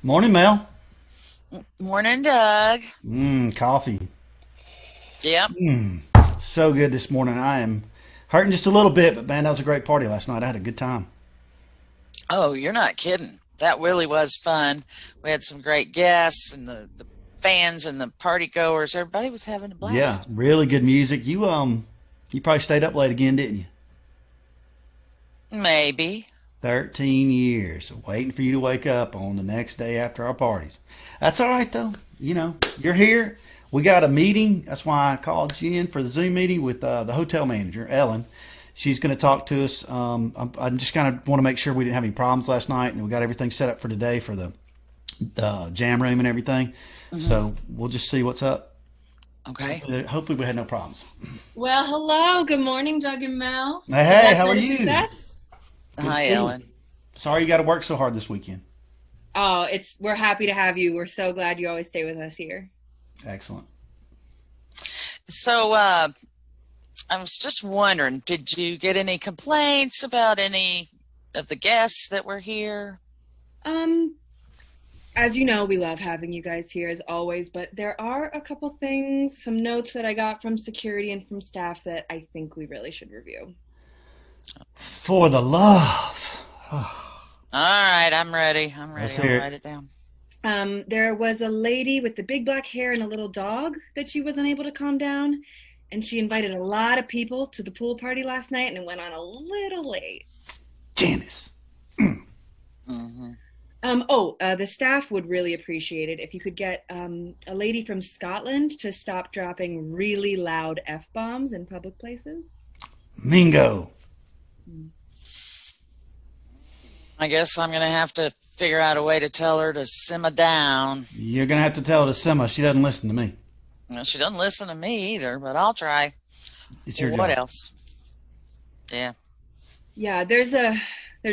Morning, Mel. Morning, Doug. Coffee. Yep. So good this morning. I am hurting just a little bit, but man, that was a great party last night. I had a good time. Oh, you're not kidding. That really was fun. We had some great guests and the fans and the party goers. Everybody was having a Yeah, blast. really good music. You probably stayed up late again, didn't you? Maybe. 13 years waiting for you to wake up on the next day after our parties. That's all right though. You're here. We got a meeting. That's why I called you in for the Zoom meeting with the hotel manager, Ellen. She's going to talk to us. I'm just kind of want to make sure we didn't have any problems last night, and we got everything set up for today for the jam room and everything. Hmm. So we'll just see what's up. Okay. Hopefully we had no problems. Well, hello. Good morning, Doug and Mel. Hey, Is hey, last how are night a you? success? Good to Hi, see you. Ellen. Sorry you got to work so hard this weekend. Oh, we're happy to have you. We're so glad you always stay with us here. Excellent. So, I was just wondering, did you get any complaints about any of the guests that were here? Um, as you know, we love having you guys here as always, but there are a couple things, some notes that I got from security and from staff that I think we really should review. For the love. All right, I'm ready. I'm Let's ready. I'll hear it. write it down. There was a lady with the big black hair and a little dog that she wasn't able to calm down, and she invited a lot of people to the pool party last night, and it went on a little late. Janice. Hmm. The staff would really appreciate it if you could get a lady from Scotland to stop dropping really loud F-bombs in public places. Mingo. I guess I'm gonna have to figure out a way to tell her to simmer down. You're going to have to tell her to simmer. She doesn't listen to me. Well, she doesn't listen to me either, but I'll try. It's your What job. else? Yeah. Yeah, there's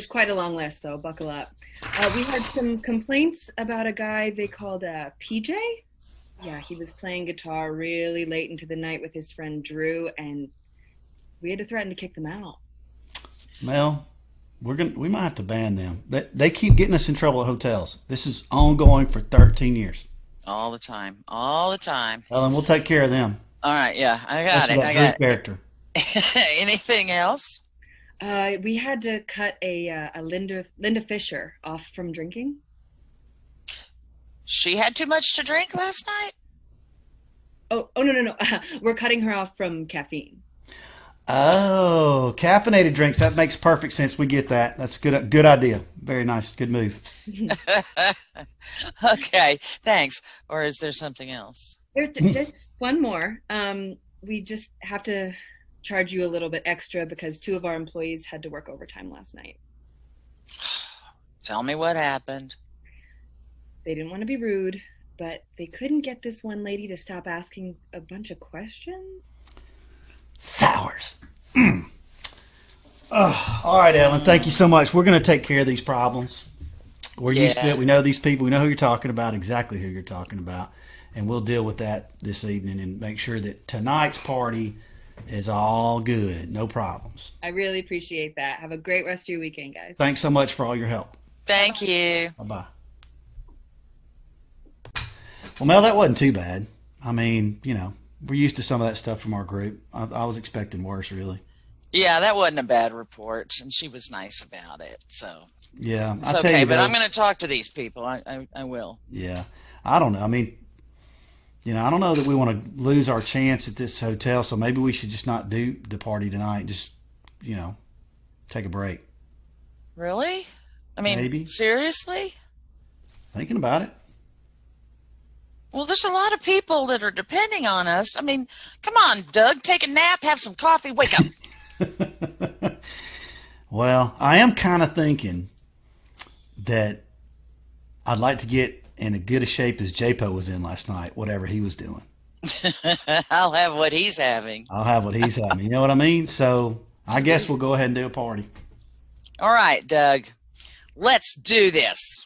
quite a long list, so buckle up. We had some complaints about a guy they called PJ. Yeah, he was playing guitar really late into the night with his friend Drew, and we had to threaten to kick them out. Mel, we might have to ban them. They keep getting us in trouble at hotels. This is ongoing for 13 years. All the time. All the time. Ellen, we'll take care of them. All right, yeah, I got Especially it. that I Drew got character. it. Anything else? We had to cut a Linda Fisher off from drinking. She had too much to drink last night? Oh no, no, no. We're cutting her off from caffeine. Oh, caffeinated drinks. That makes perfect sense. We get that. That's a good idea. Very nice. Good move. Okay, thanks. Or is there something else? There's one more. We just have to charge you a little bit extra because two of our employees had to work overtime last night. Tell me what happened. They didn't want to be rude, but they couldn't get this one lady to stop asking a bunch of questions. Sours. All right, Ellen. Thank you so much. We're going to take care of these problems. We're used to Yeah. it. We know these people. We know who you're talking about, exactly who you're talking about. And we'll deal with that this evening and make sure that tonight's party is all good. No problems. I really appreciate that. Have a great rest of your weekend, guys. Thanks so much for all your help. Bye Thank bye. you. Bye bye. Well, Mel, that wasn't too bad. I mean, we're used to some of that stuff from our group. I was expecting worse, really. Yeah, that wasn't a bad report, and she was nice about it, so Yeah, it's I tell okay. you But I'm though. going to talk to these people. I will. Yeah, I don't know. I mean, I don't know that we want to lose our chance at this hotel, so maybe we should just not do the party tonight. Just, you know, take a break. Really? I mean, Maybe. seriously? Thinking about it. Well, there's a lot of people that are depending on us. I mean, come on, Doug, take a nap, have some coffee, wake up. Well, I am kind of thinking that I'd like to get in as good a shape as JPO was in last night, whatever he was doing. I'll have what he's having. I'll have what he's having. You know what I mean? So I guess we'll go ahead and do a party. All right, Doug, let's do this.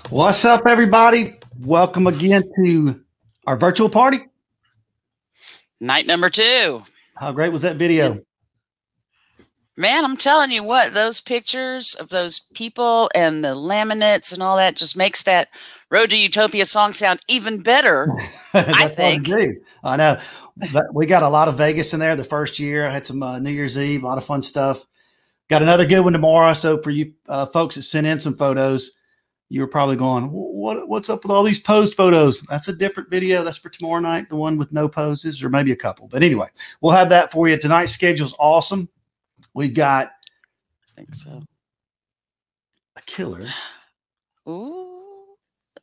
What's up, everybody? Welcome again to our virtual party. Night number 2. How great was that video? Man, I'm telling you what, those pictures of those people and the laminates and all that just makes that Road to Utopia song sound even better. I think. I know. We got a lot of Vegas in there the first year. I had some New Year's Eve, a lot of fun stuff. Got another good one tomorrow. So for you folks that sent in some photos, you were probably going, what's up with all these posed photos? That's a different video. That's for tomorrow night, the one with no poses, or maybe a couple. But anyway, we'll have that for you. Tonight's schedule's awesome. We've got, I think so, a killer. Ooh,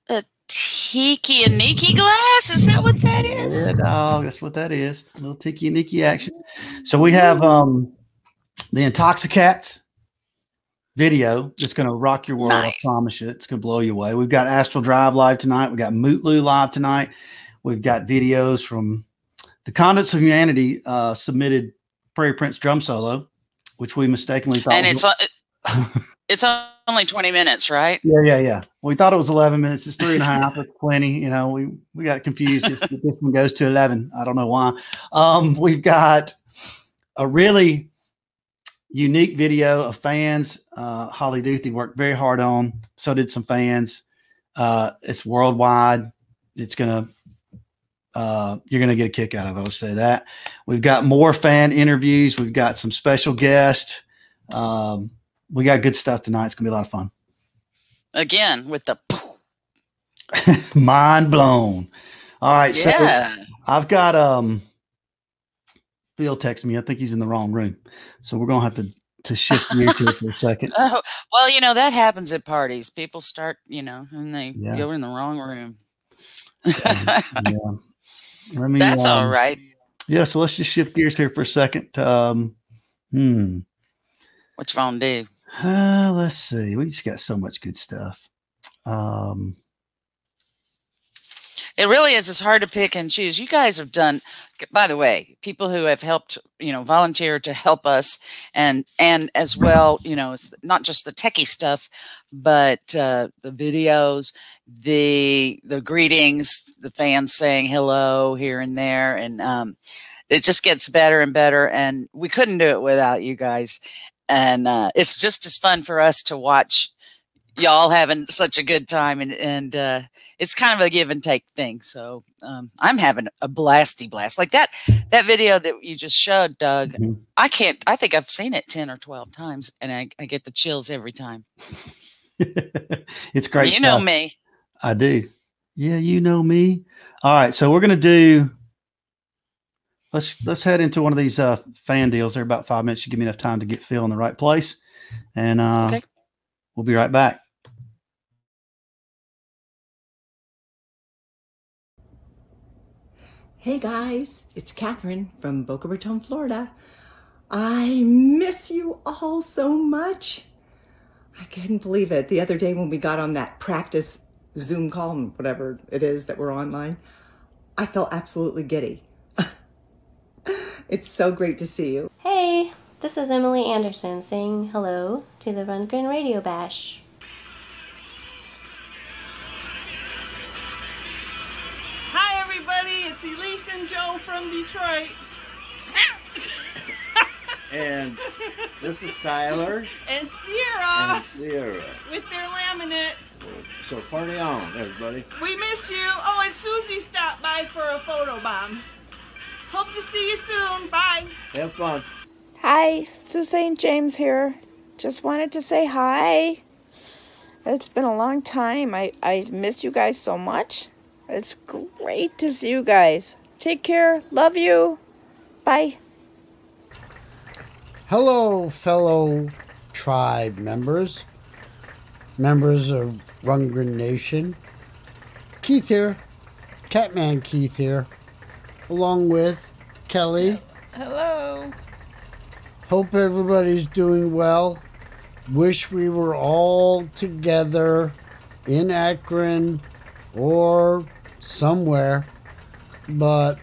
a Tiki and Nikki glass. Is that what that is? Yeah, dog. That's what that is. A little Tiki and Nikki action. So we have the Intoxicats video that's going to rock your world. Nice. I promise you. It's going to blow you away. We've got Astral Drive live tonight. We've got Mutlu live tonight. We've got videos from the Conduits of Humanity submitted Prairie Prince drum solo, which we mistakenly thought. And it's only 20 minutes, right? Yeah. We thought it was 11 minutes. It's 3.5. It's plenty. You know, we got confused if this one goes to 11. I don't know why. We've got a really unique video of fans. Holly Duthie worked very hard on. So did some fans. It's worldwide. It's gonna. You're going to get a kick out of it. I'll say that. We've got more fan interviews. We've got some special guests. We got good stuff tonight. It's going to be a lot of fun. Again, with the mind blown. All right. Yeah. So I've got Phil texting me. I think he's in the wrong room. So we're going to have to shift gears to it for a second. Oh, well, you know, that happens at parties. People start, you know, and they go in the wrong room. Yeah. That's all right. Yeah, so let's just shift gears here for a second. What you want to do? Let's see. We just got so much good stuff. It really is. It's hard to pick and choose. You guys have done, by the way, people who have helped, you know, volunteer to help us, and as well, you know, it's not just the techie stuff, but the videos, the greetings, the fans saying hello here and there, and it just gets better and better. And we couldn't do it without you guys. And it's just as fun for us to watch y'all having such a good time, and it's kind of a give and take thing. So I'm having a blasty blast. Like that video that you just showed, Doug. Mm-hmm. I think I've seen it 10 or 12 times, and I get the chills every time. It's great. You know me. I do. Yeah, you know me. All right, so we're gonna do. Let's head into one of these fan deals. They're about 5 minutes. You give me enough time to get Phil in the right place, and okay. We'll be right back. Hey guys, it's Catherine from Boca Raton, Florida. I miss you all so much. I couldn't believe it. The other day when we got on that practice Zoom call, whatever it is that we're online, I felt absolutely giddy. It's so great to see you. Hey, this is Emily Anderson saying hello to the Rundgren Radio Bash. Hi everybody, it's Elise and Joe from Detroit. And this is Tyler. And Sierra. And Sierra. With their laminates. So party on, everybody. We miss you. Oh, and Susie stopped by for a photo bomb. Hope to see you soon. Bye. Have fun. Hi, Sue St. James here. Just wanted to say hi. It's been a long time. I miss you guys so much. It's great to see you guys. Take care. Love you. Bye. Hello, fellow tribe members of Rundgren Nation. Keith here, Catman Keith here, along with Kelly. Hello. Hope everybody's doing well. Wish we were all together in Akron or somewhere, but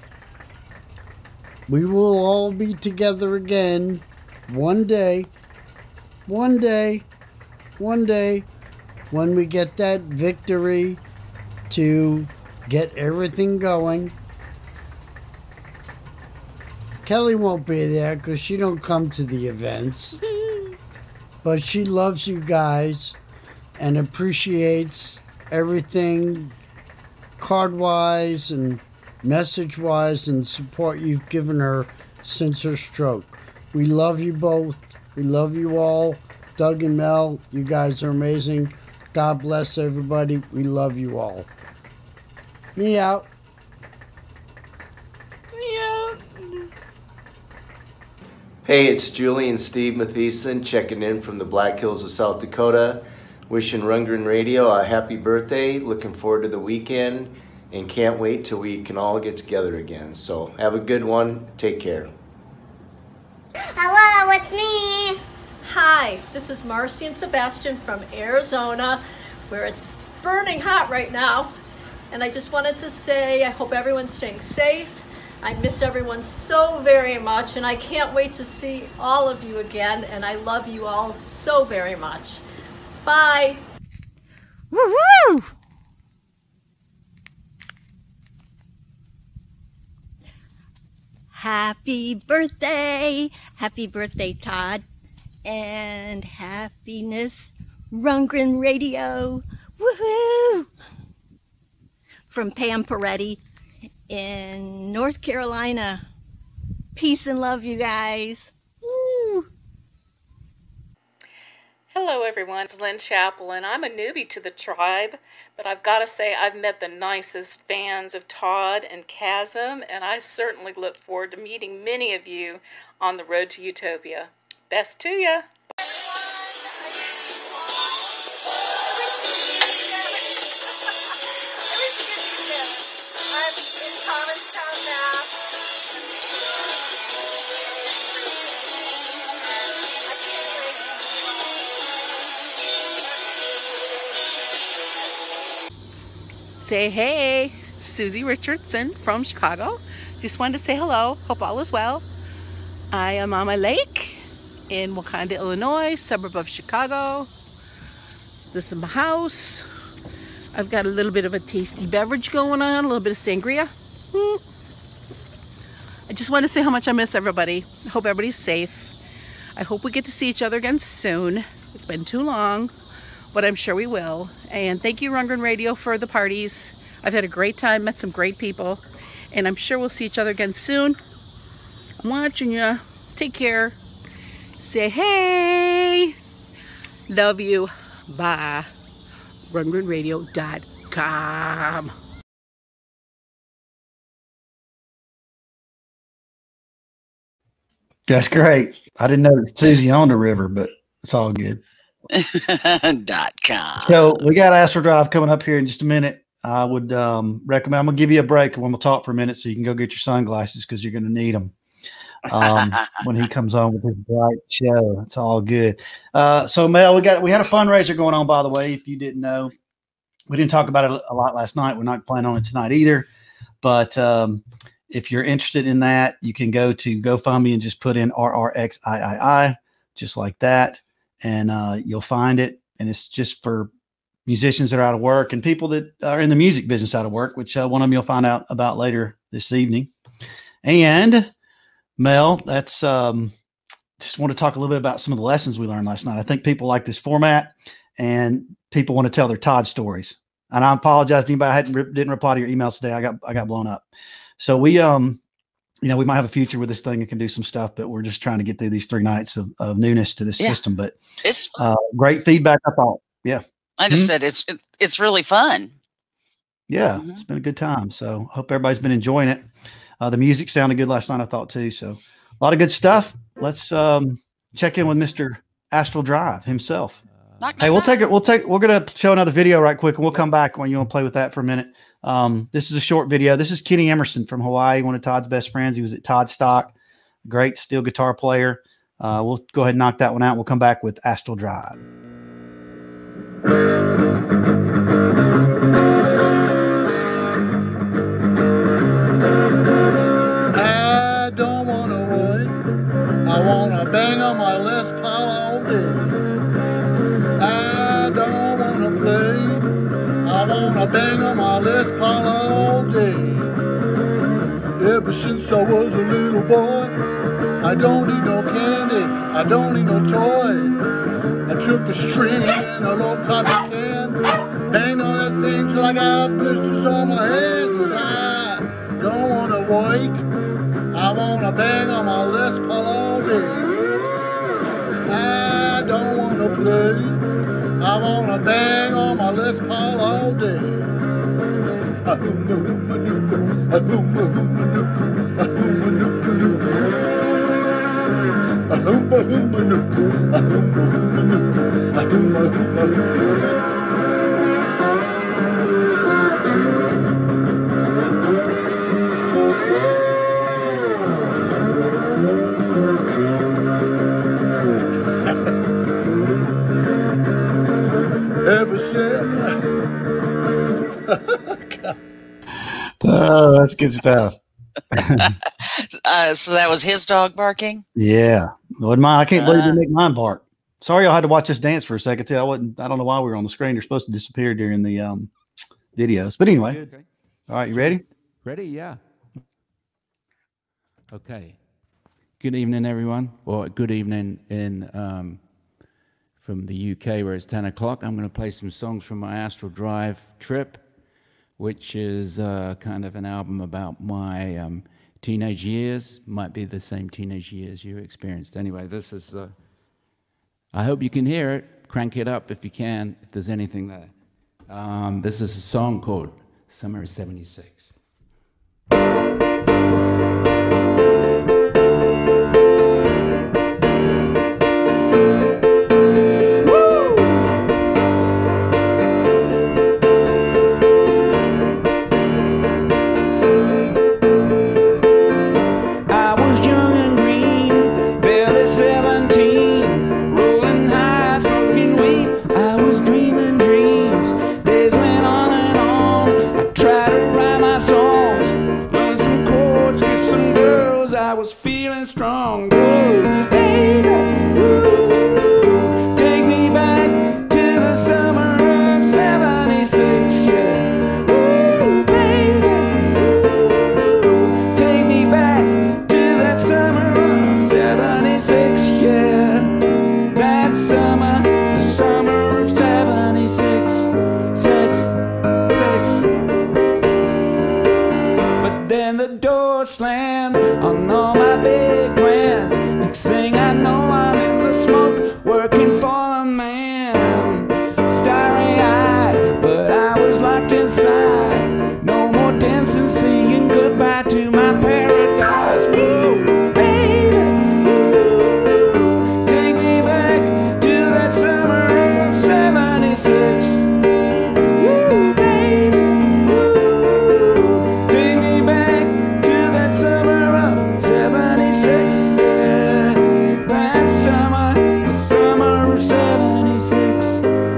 we will all be together again one day. when we get that victory to get everything going. Kelly won't be there because she don't come to the events. But she loves you guys and appreciates everything card-wise and message-wise and support you've given her since her stroke. We love you both. We love you all. Doug and Mel, you guys are amazing. God bless everybody. We love you all. Me out. Hey, it's Julie and Steve Mathieson checking in from the Black Hills of South Dakota. Wishing Rundgren Radio a happy birthday. Looking forward to the weekend and can't wait till we can all get together again. So have a good one. Take care. Hello, it's me. Hi, this is Marcy and Sebastian from Arizona, where it's burning hot right now. And I just wanted to say I hope everyone's staying safe. I miss everyone so very much, and I can't wait to see all of you again, and I love you all so very much. Bye. Woo-hoo! Happy birthday, Todd, and happiness, Rundgren Radio. Woohoo! From Pam Peretti in North Carolina. Peace and love, you guys. Woo! Hello everyone, it's Lynn Chappell, and I'm a newbie to the tribe, but I've got to say I've met the nicest fans of Todd and Chasm, and I certainly look forward to meeting many of you on the road to Utopia. Best to ya! Say hey, Susie Richardson from Chicago. Just wanted to say hello. Hope all is well. I am on my lake in Wakanda, Illinois, suburb of Chicago. This is my house. I've got a little bit of a tasty beverage going on, a little bit of sangria. I just want to say how much I miss everybody. I hope everybody's safe. I hope we get to see each other again soon. It's been too long, but I'm sure we will. And thank you, Rundgren Radio, for the parties. I've had a great time, met some great people, and I'm sure we'll see each other again soon. I'm watching you. Take care. Say hey. Love you. Bye. RundgrenRadio.com. That's great. I didn't know that Susie owned a river, but it's all good. .com. So we got Astral Drive coming up here in just a minute. I would recommend, I'm going to give you a break and we'll talk for a minute so you can go get your sunglasses because you're going to need them when he comes on with his bright show. It's all good. So Mel, we had a fundraiser going on, by the way, if you didn't know. We didn't talk about it a lot last night. We're not planning on it tonight either. But if you're interested in that, you can go to GoFundMe and just put in RRXIII, just like that. And you'll find it. And it's just for musicians that are out of work and people that are in the music business out of work, which one of them you'll find out about later this evening. And Mel, that's just want to talk a little bit about some of the lessons we learned last night. I think people like this format and people want to tell their Todd stories. And I apologize to anybody I didn't reply to your emails today. I got blown up. So we we might have a future with this thing and can do some stuff, but we're just trying to get through these 3 nights of newness to this system. But it's great feedback, I thought. Yeah. I just said it's really fun. Yeah, it's been a good time. So hope everybody's been enjoying it. The music sounded good last night, I thought too. So a lot of good stuff. Let's check in with Mr. Astral Drive himself. Hey, we're gonna show another video right quick, and we'll come back when you want to play with that for a minute. This is a short video. This is Kenny Emerson from Hawaii, one of Todd's best friends. He was at Todd Stock, great steel guitar player. We'll go ahead and knock that one out. We'll come back with Astral Drive. I don't want to wait. I want to bang on my Les Paul all day. I don't want to wanna bang on my Les Paul all day. Ever since I was a little boy, I don't need no candy, I don't need no toy. I took a string and a low coffee can, banged on that thing till I got blisters on my head. 'Cause I don't wanna wake, I wanna bang on my Les Paul all day. I don't wanna play, I wanna bang on my Les Paul all day. Ever since. Oh, that's good stuff. So that was his dog barking? Yeah. Wasn't mine. I can't believe you make mine bark. Sorry, I had to watch this dance for a second too. I don't know why we were on the screen. They're supposed to disappear during the videos. But anyway. Okay. All right, you ready? Ready? Yeah. Okay. Good evening, everyone. Or good evening in from the UK where it's 10 o'clock. I'm going to play some songs from my Astral Drive trip, which is kind of an album about my teenage years. Might be the same teenage years you experienced. Anyway, this is, I hope you can hear it. Crank it up if you can, if there's anything there. This is a song called Summer of '76. Slam on all my big plans. Next thing I know, I'm in the smoke, working for a man. Starry-eyed, but I was locked inside. No more dancing, singing goodbye to my paradise. Woo, baby, woo, take me back to that summer of '76. Woo, baby, woo, take me back summer of '76, yeah. That summer, the summer of '76,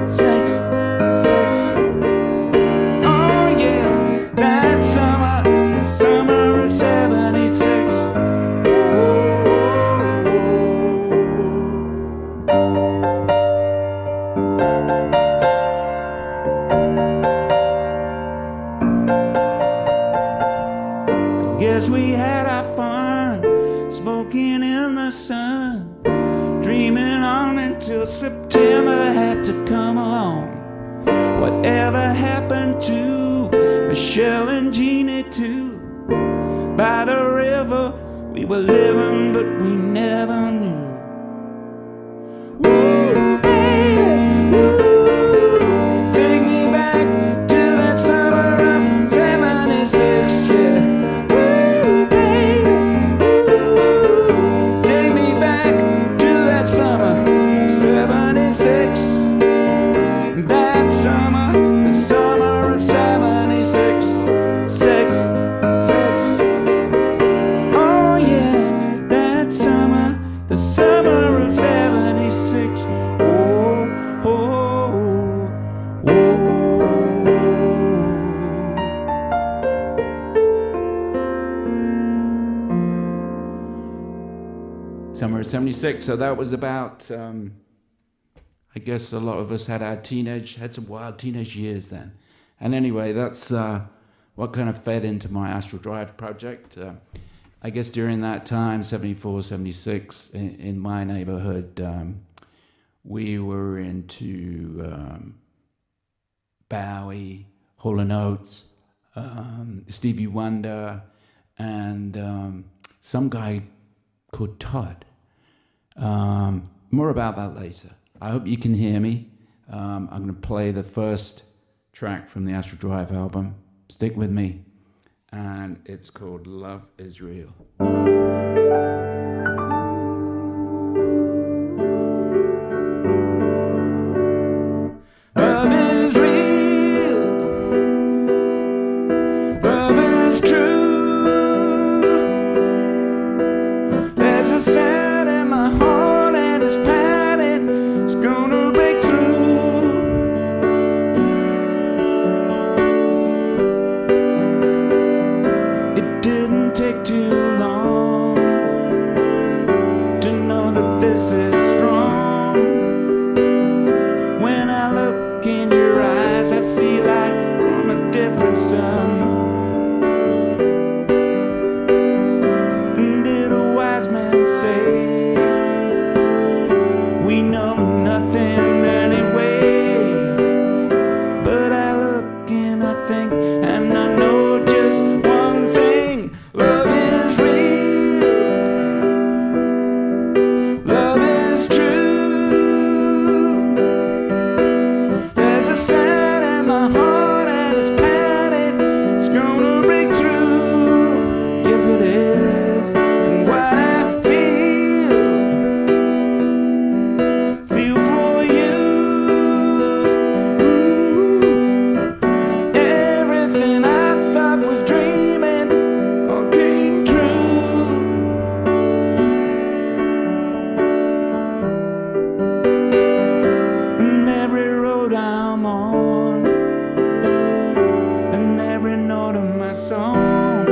six. Oh yeah, that summer, the summer of '76. Guess we had our fun, smoking in the sun, dreaming on until September had to come along. Whatever happened to Michelle and Jeannie too? By the river we were living, but we never knew. Woo, baby, woo, take me back to that summer of '76, yeah. '76, that summer, the summer of '76, six. Oh yeah, that summer, the summer of '76. Oh, oh, oh. Summer of '76. So that was about. I guess a lot of us had some wild teenage years then. And anyway, that's what kind of fed into my Astral Drive project. I guess during that time, 74, 76, in my neighborhood, we were into Bowie, Hall & Oates, Stevie Wonder, and some guy called Todd. More about that later. I hope you can hear me. I'm going to play the first track from the Astral Drive album. Stick with me. And it's called Love Is Real. Love is real. Love is true. There's a sound in my heart and it's padding. It's gonna break through. It didn't take too long to know that this is strong. When I look in your eyes, I see light from a different sun. And did a wise man say, we know nothing anyway? But I look and I think, and I know just one thing. Love is real. Love is true. There's a sound in my heart and it's padding. It's gonna break through. Yes, it is. And what I feel for you. Everything I thought was dreaming all came true. And every road I'm on, and every note of my song,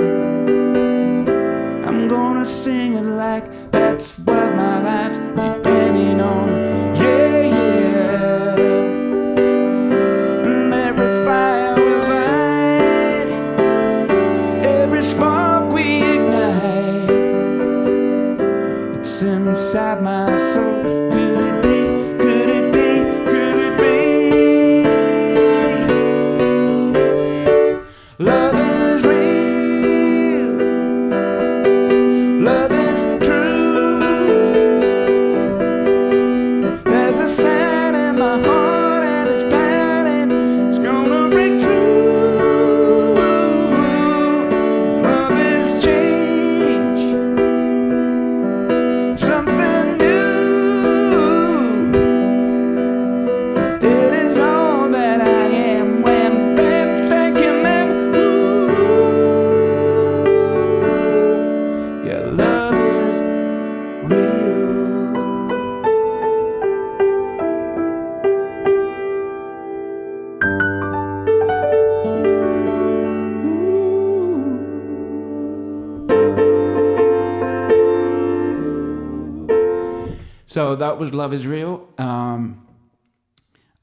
I'm gonna sing it like that's what my life's depending on. Yeah, yeah. And every fire we light, every spark we ignite, it's inside my soul. Could it be? Could it be? Could it be? Love is real. Love is true. There's a sound in my heart and it's padding. It's gonna break through. Love is change. Something new. It is all that I am when I'm thinking that. Yeah, love is real. So that was Love Is Real. I'm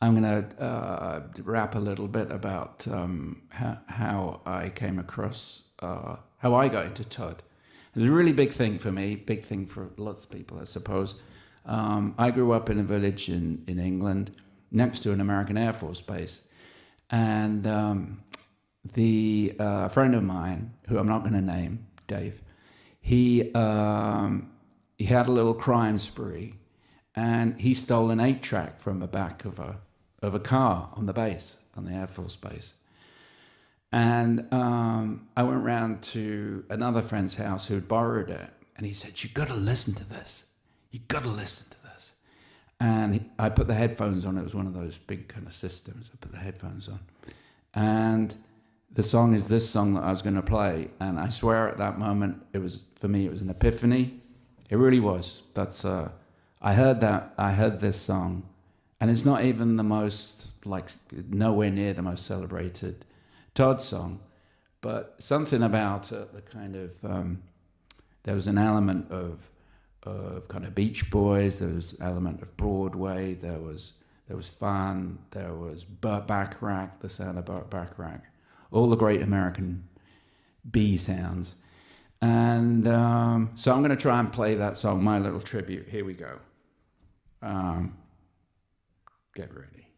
going to rap a little bit about how I came across, how I got into Todd. It was a really big thing for me, big thing for lots of people, I suppose. I grew up in a village in England next to an American Air Force base. And the friend of mine, who I'm not going to name, Dave, he had a little crime spree, and he stole an 8-track from the back of a car on the base, on the Air Force base. And I went round to another friend's house who had borrowed it, and he said, "You've got to listen to this. You've got to listen to this." And I put the headphones on. It was one of those big kind of systems. I put the headphones on. And the song is this song that I was going to play. And I swear at that moment, for me, it was an epiphany. It really was. But I heard this song, and it's not even the most, nowhere near the most celebrated Todd song, but something about it, the kind of, there was an element of kind of Beach Boys, there was an element of Broadway, there was there was fun, there was Burt Bacharach, the sound of Burt Bacharach, all the great American B sounds. And so I'm going to try and play that song, My Little Tribute. Here we go. Get ready.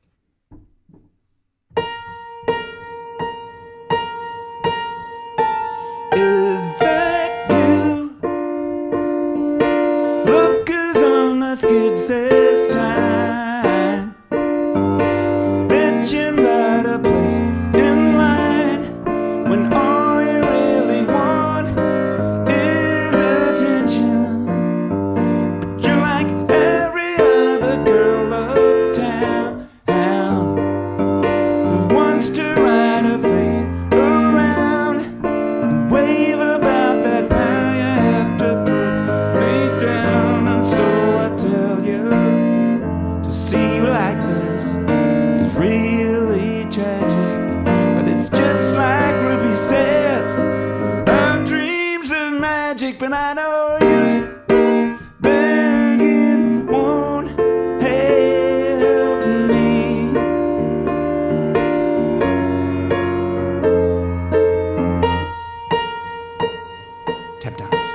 Is that you? Look who's on the skids this time. Bitchin' about a place in line when all you really want is attention. But you're like every other girl uptown who wants to ride her face around and wave about that now you have to put me down. And so I tell you, to see you like this is really tragic, but it's just like Ruby says, our dreams are magic. But I know you begging won't help me. Tap dance.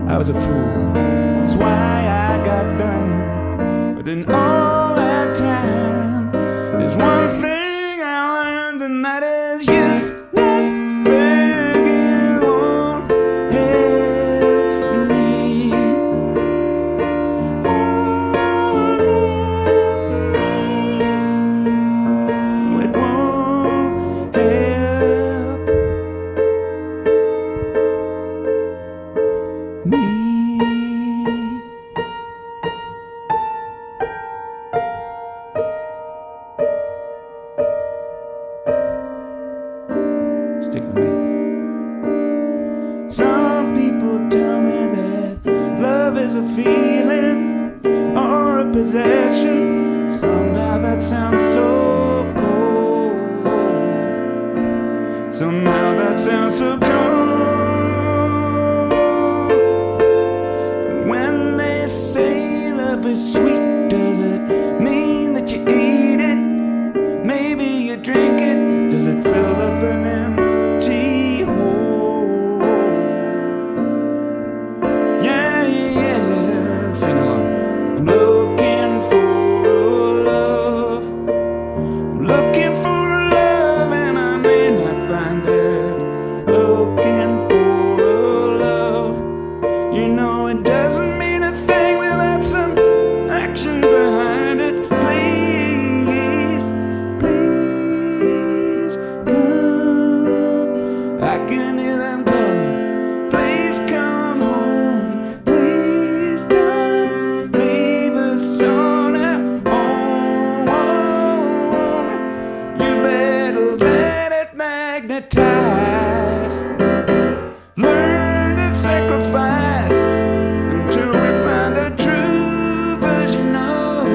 I was a fool, that's why I got burned. But in all that time, there's one thing I learned, and that is useless begging won't help me. It won't help me. Stick with me. Some people tell me that love is a feeling or a possession. Somehow that sounds so cold. Somehow that sounds so cold. When they say love is sweet, does it mean that you eat it? Maybe you drink it. Does it fill up an empty hole? Yeah, yeah, sing along. I'm looking for a love. I'm looking for a love, and I may not find it. Looking for a love. You know it doesn't mean a thing without some action behind it. Please, please come. I can hear them calling. Please come home. Please don't leave us on our own. You better let it magnetize. Learn to sacrifice until we find the true version of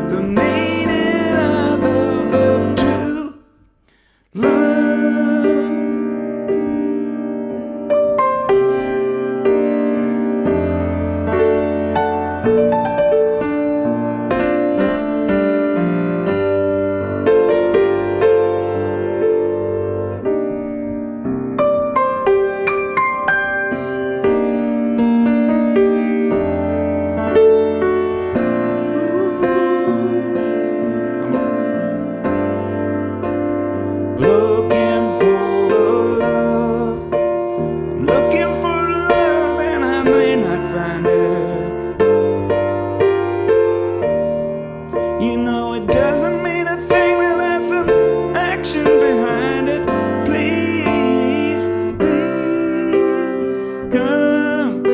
the meaning of the verb to love. Looking for a love. I'm looking for love, and I may not find it. You know it doesn't mean a thing without some action behind it. Please, please come.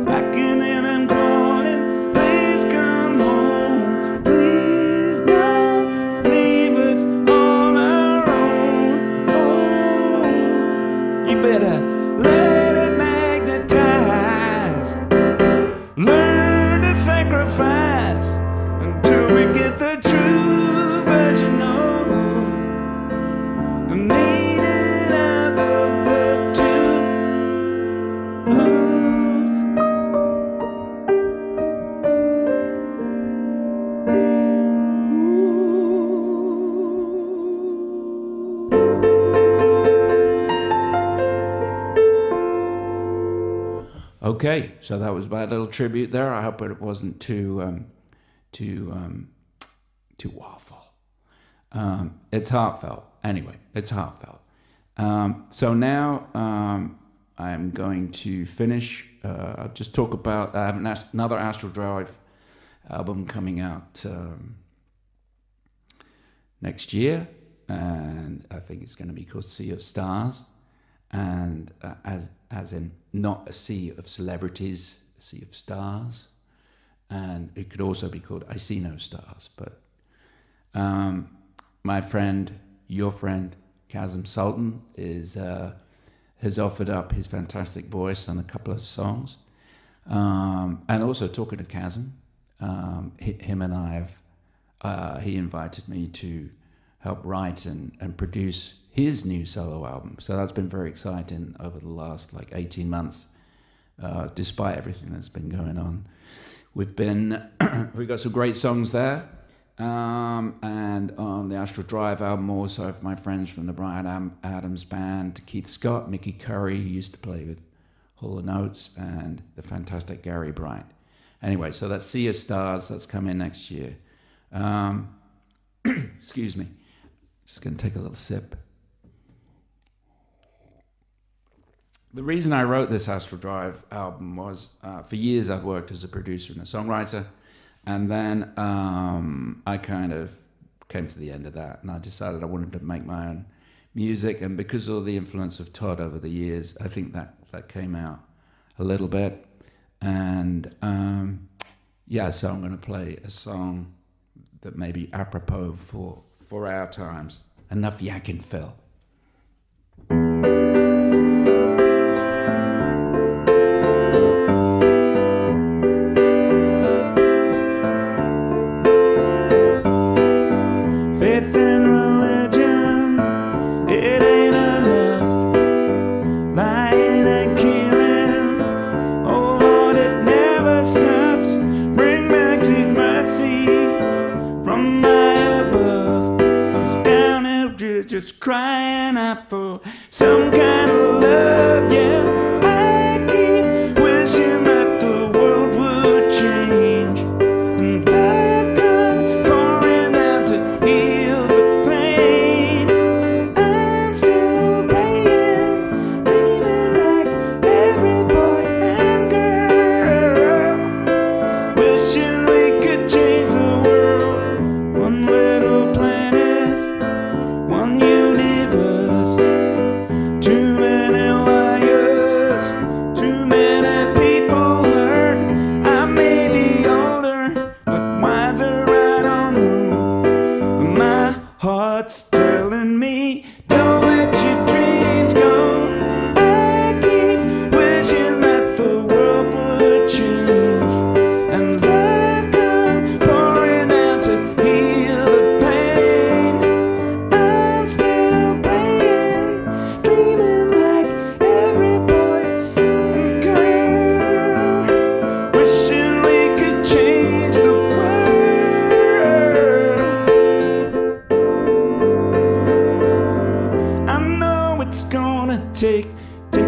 I can hear them calling. Please come home. Please don't leave us on our own. Oh, you better let it Okay, so that was my little tribute there. I hope it wasn't too waffle. It's heartfelt. Anyway, it's heartfelt. So now I'm going to finish. I'll just talk about. I have another Astral Drive album coming out next year, and I think it's going to be called Sea of Stars, and as in not a sea of celebrities, a sea of stars, and it could also be called I See No Stars. But my friend, your friend, Kazim Sultan has offered up his fantastic voice on a couple of songs, and also talking to Kazim, him and I have. He invited me to help write and produce his new solo album. So that's been very exciting over the last 18 months, despite everything that's been going on. We've got some great songs there. And on the Astral Drive album also have my friends from the Bryan Adams Band, Keith Scott, Mickey Curry, who used to play with Hall & Oates, and the fantastic Gary Bryant. Anyway, so that's Sea of Stars, that's coming next year. Excuse me. Just going to take a little sip. The reason I wrote this Astral Drive album was, for years I've worked as a producer and a songwriter, and then I kind of came to the end of that, and I decided I wanted to make my own music, and because of the influence of Todd over the years, I think that came out a little bit, and yeah, so I'm going to play a song that may be apropos for our times. Enough yakking, Phil. Faith and religion, it ain't enough. Lying and killing, oh Lord, it never stops. Bring back to mercy from my above. 'Cause down there you're just crying out for some kind of love, yeah. I keep wishing that the world would change, and I've done pouring out to heal the pain. I'm still praying, dreaming like every boy and girl, wishing we could change the world. One little planet, one universe. Too many liars, too many people hurt. I may be older, but wiser I don't know. My heart's telling me, don't let your dreams go. I keep wishing that the world would change, and love come pouring out to heal the pain. I'm still praying, dreaming like every boy and girl, wishing we could change the world. I know it's gonna take a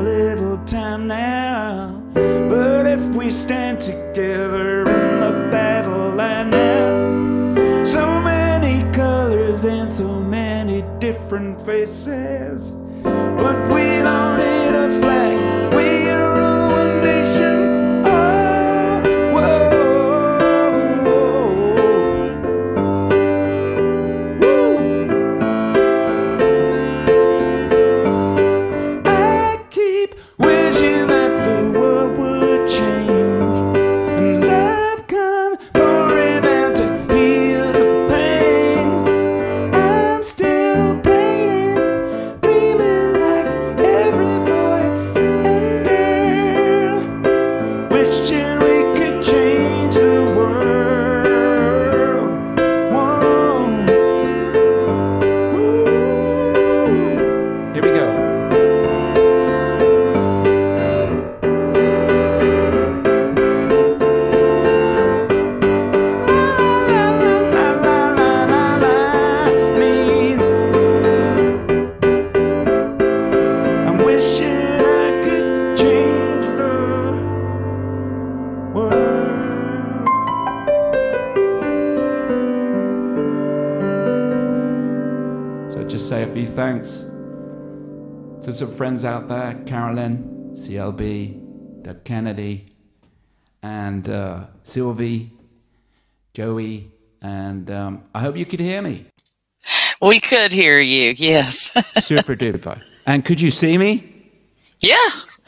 little time now, but if we stand together in the battle line now, so many colors and so many different faces, but we don't need a flag. We are all one nation. Oh, whoa, woo. I keep wishing that the world would change, and love come pouring out to heal the pain. I'm still praying, dreaming like every boy and girl. So just say a few thanks to some friends out there, Carolyn, CLB, Doug Kennedy, and Sylvie, Joey, and I hope you could hear me. We could hear you, yes. Super duper. And could you see me? Yeah,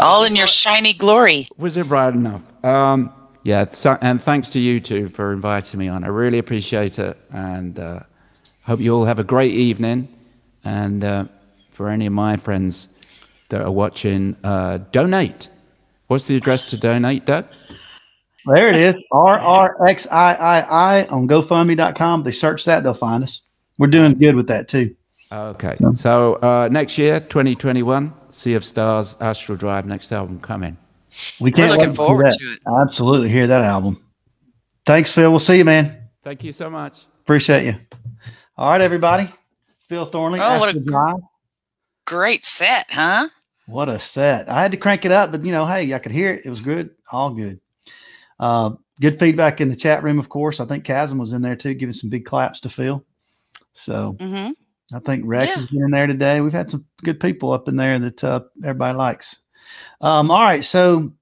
all in your shiny glory. Was it bright enough? Yeah, and thanks to you two for inviting me on. I really appreciate it, and hope you all have a great evening. And for any of my friends that are watching, donate. What's the address to donate, Doug? There it is, RRXIII on GoFundMe.com. They search that, they'll find us. We're doing good with that too. Okay, so next year, 2021, Sea of Stars, Astral Drive, next album coming. We're looking forward to it. Absolutely, hear that album. Thanks, Phil. We'll see you, man. Thank you so much. Appreciate you. All right, everybody. Phil Thornley, Astral Drive. Great set, huh? What a set. I had to crank it up, but hey, I could hear it. It was good. All good. Good feedback in the chat room, of course. I think Chasm was in there too, giving some big claps to Phil. So I think Rex has been in there today. We've had some good people up in there that everybody likes. All right. So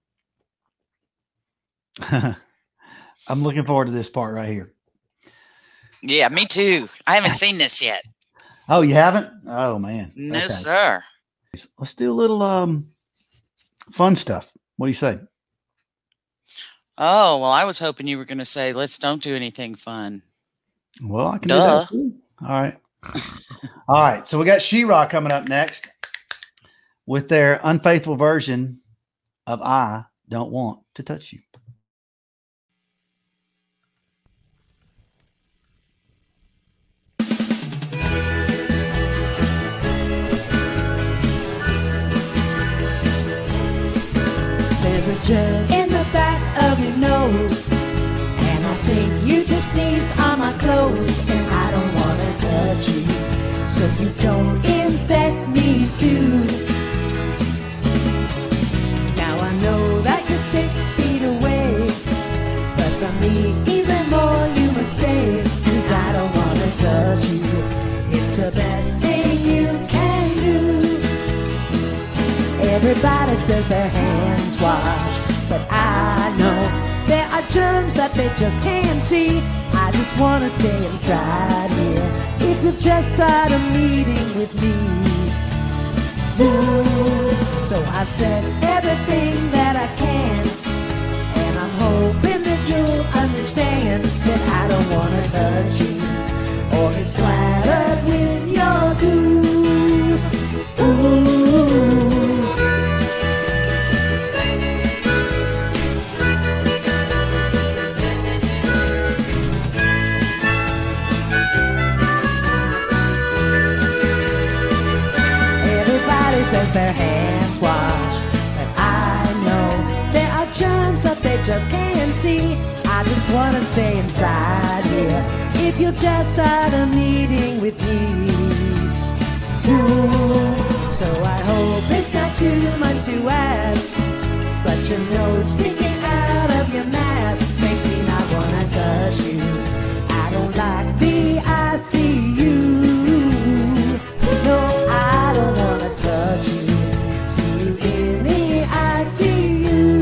I'm looking forward to this part right here. Yeah, me too. I haven't seen this yet. Oh, you haven't? Oh, man. No, sir. Let's do a little fun stuff. What do you say? Oh, well, I was hoping you were going to say, let's don't do anything fun. Well, I can do that too. All right. All right. So we got She-Ra coming up next with their unfaithful version of I Don't Want to Touch You. There's a germ in the back of your nose, and I think you just sneezed on my clothes, and I don't want to touch you, so you don't infect me too. Now I know that you're 6 feet away, but from me even more you must stay, 'cause I don't want to touch you. It's the best thing you can do. Everybody says their hands washed, but I know there are germs that they just can't see. I just want to stay inside here. If you've just had a meeting with me, so I've said everything that I can, and I'm hoping that you'll understand that I don't want to touch you or get splattered with your goo. Says their hands washed, but I know there are germs that they just can't see. I just want to stay inside here. If you just had a meeting with me, so I hope it's not too much to ask, but your nose sticking out of your mask makes me not want to touch you. I don't like the ICU. No, I don't want to touch you. See you in the ICU.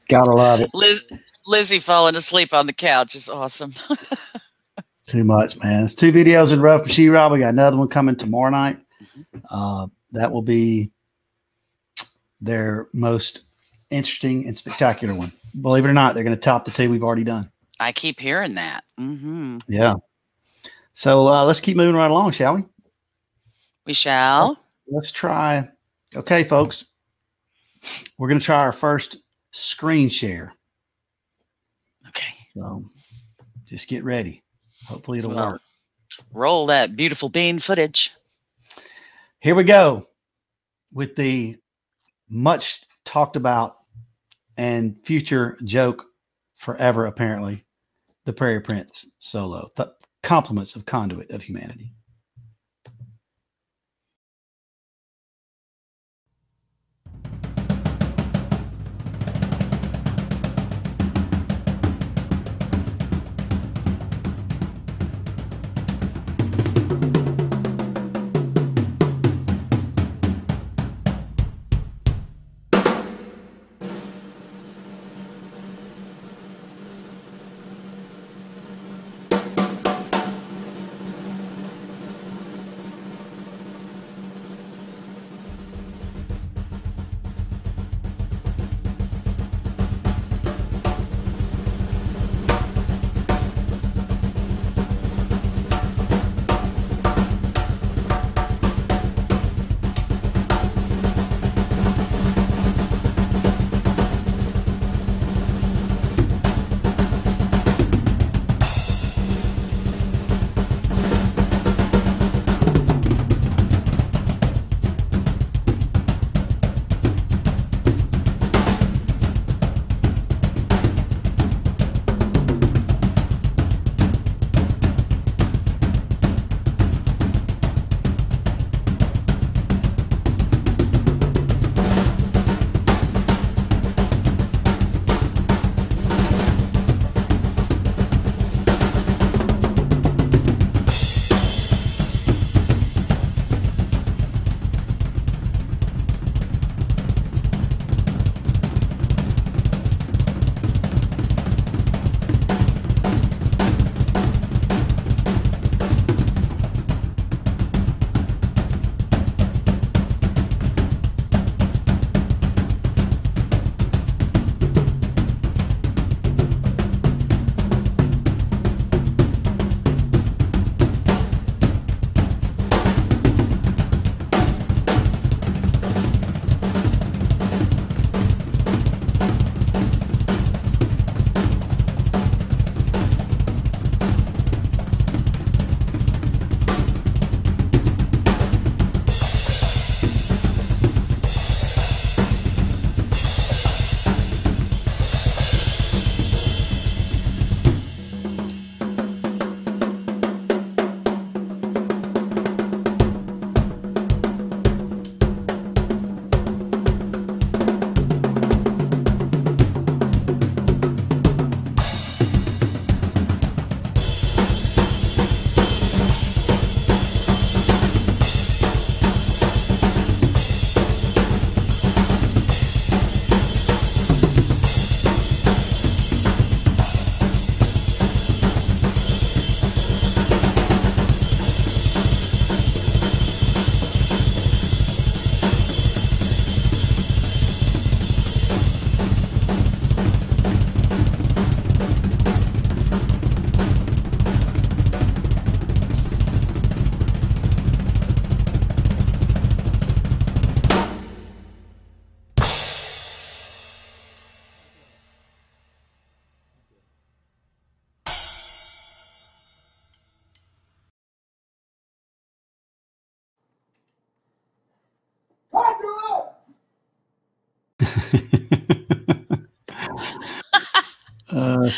Gotta love it. Lizzie falling asleep on the couch is awesome. Too much, man. It's 2 videos in a row for She-Ra. We got another one coming tomorrow night. That will be their most interesting and spectacular one. Believe it or not, they're going to top the 2 we've already done. I keep hearing that. Yeah. So let's keep moving right along, shall we? We shall. Let's try. Okay, folks. We're going to try our first screen share. Okay. So just get ready. Hopefully it'll work. Roll that beautiful bean footage. Here we go with the much talked about and future joke forever, apparently, the Prairie Prince solo. The compliments of Conduit of Humanity.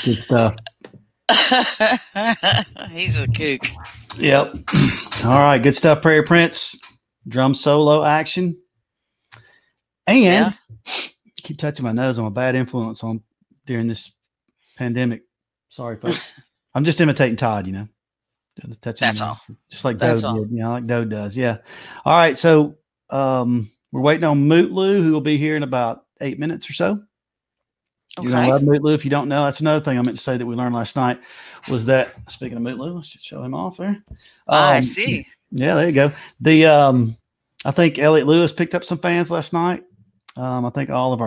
Good stuff. He's a kook. Yep. All right. Good stuff, Prairie Prince. Drum solo action. And keep touching my nose. I'm a bad influence on during this pandemic. Sorry, folks. I'm just imitating Todd, you know. That's all. Just like Doe did, you know, like Doe does. Yeah. All right. So we're waiting on Mutlu, who will be here in about 8 minutes or so. Okay. You're going to love Mutlu. If you don't know, that's another thing I meant to say that we learned last night was that, speaking of Mutlu, let's just show him off there. I see. Yeah, there you go. I think Elliot Lewis picked up some fans last night. I think all of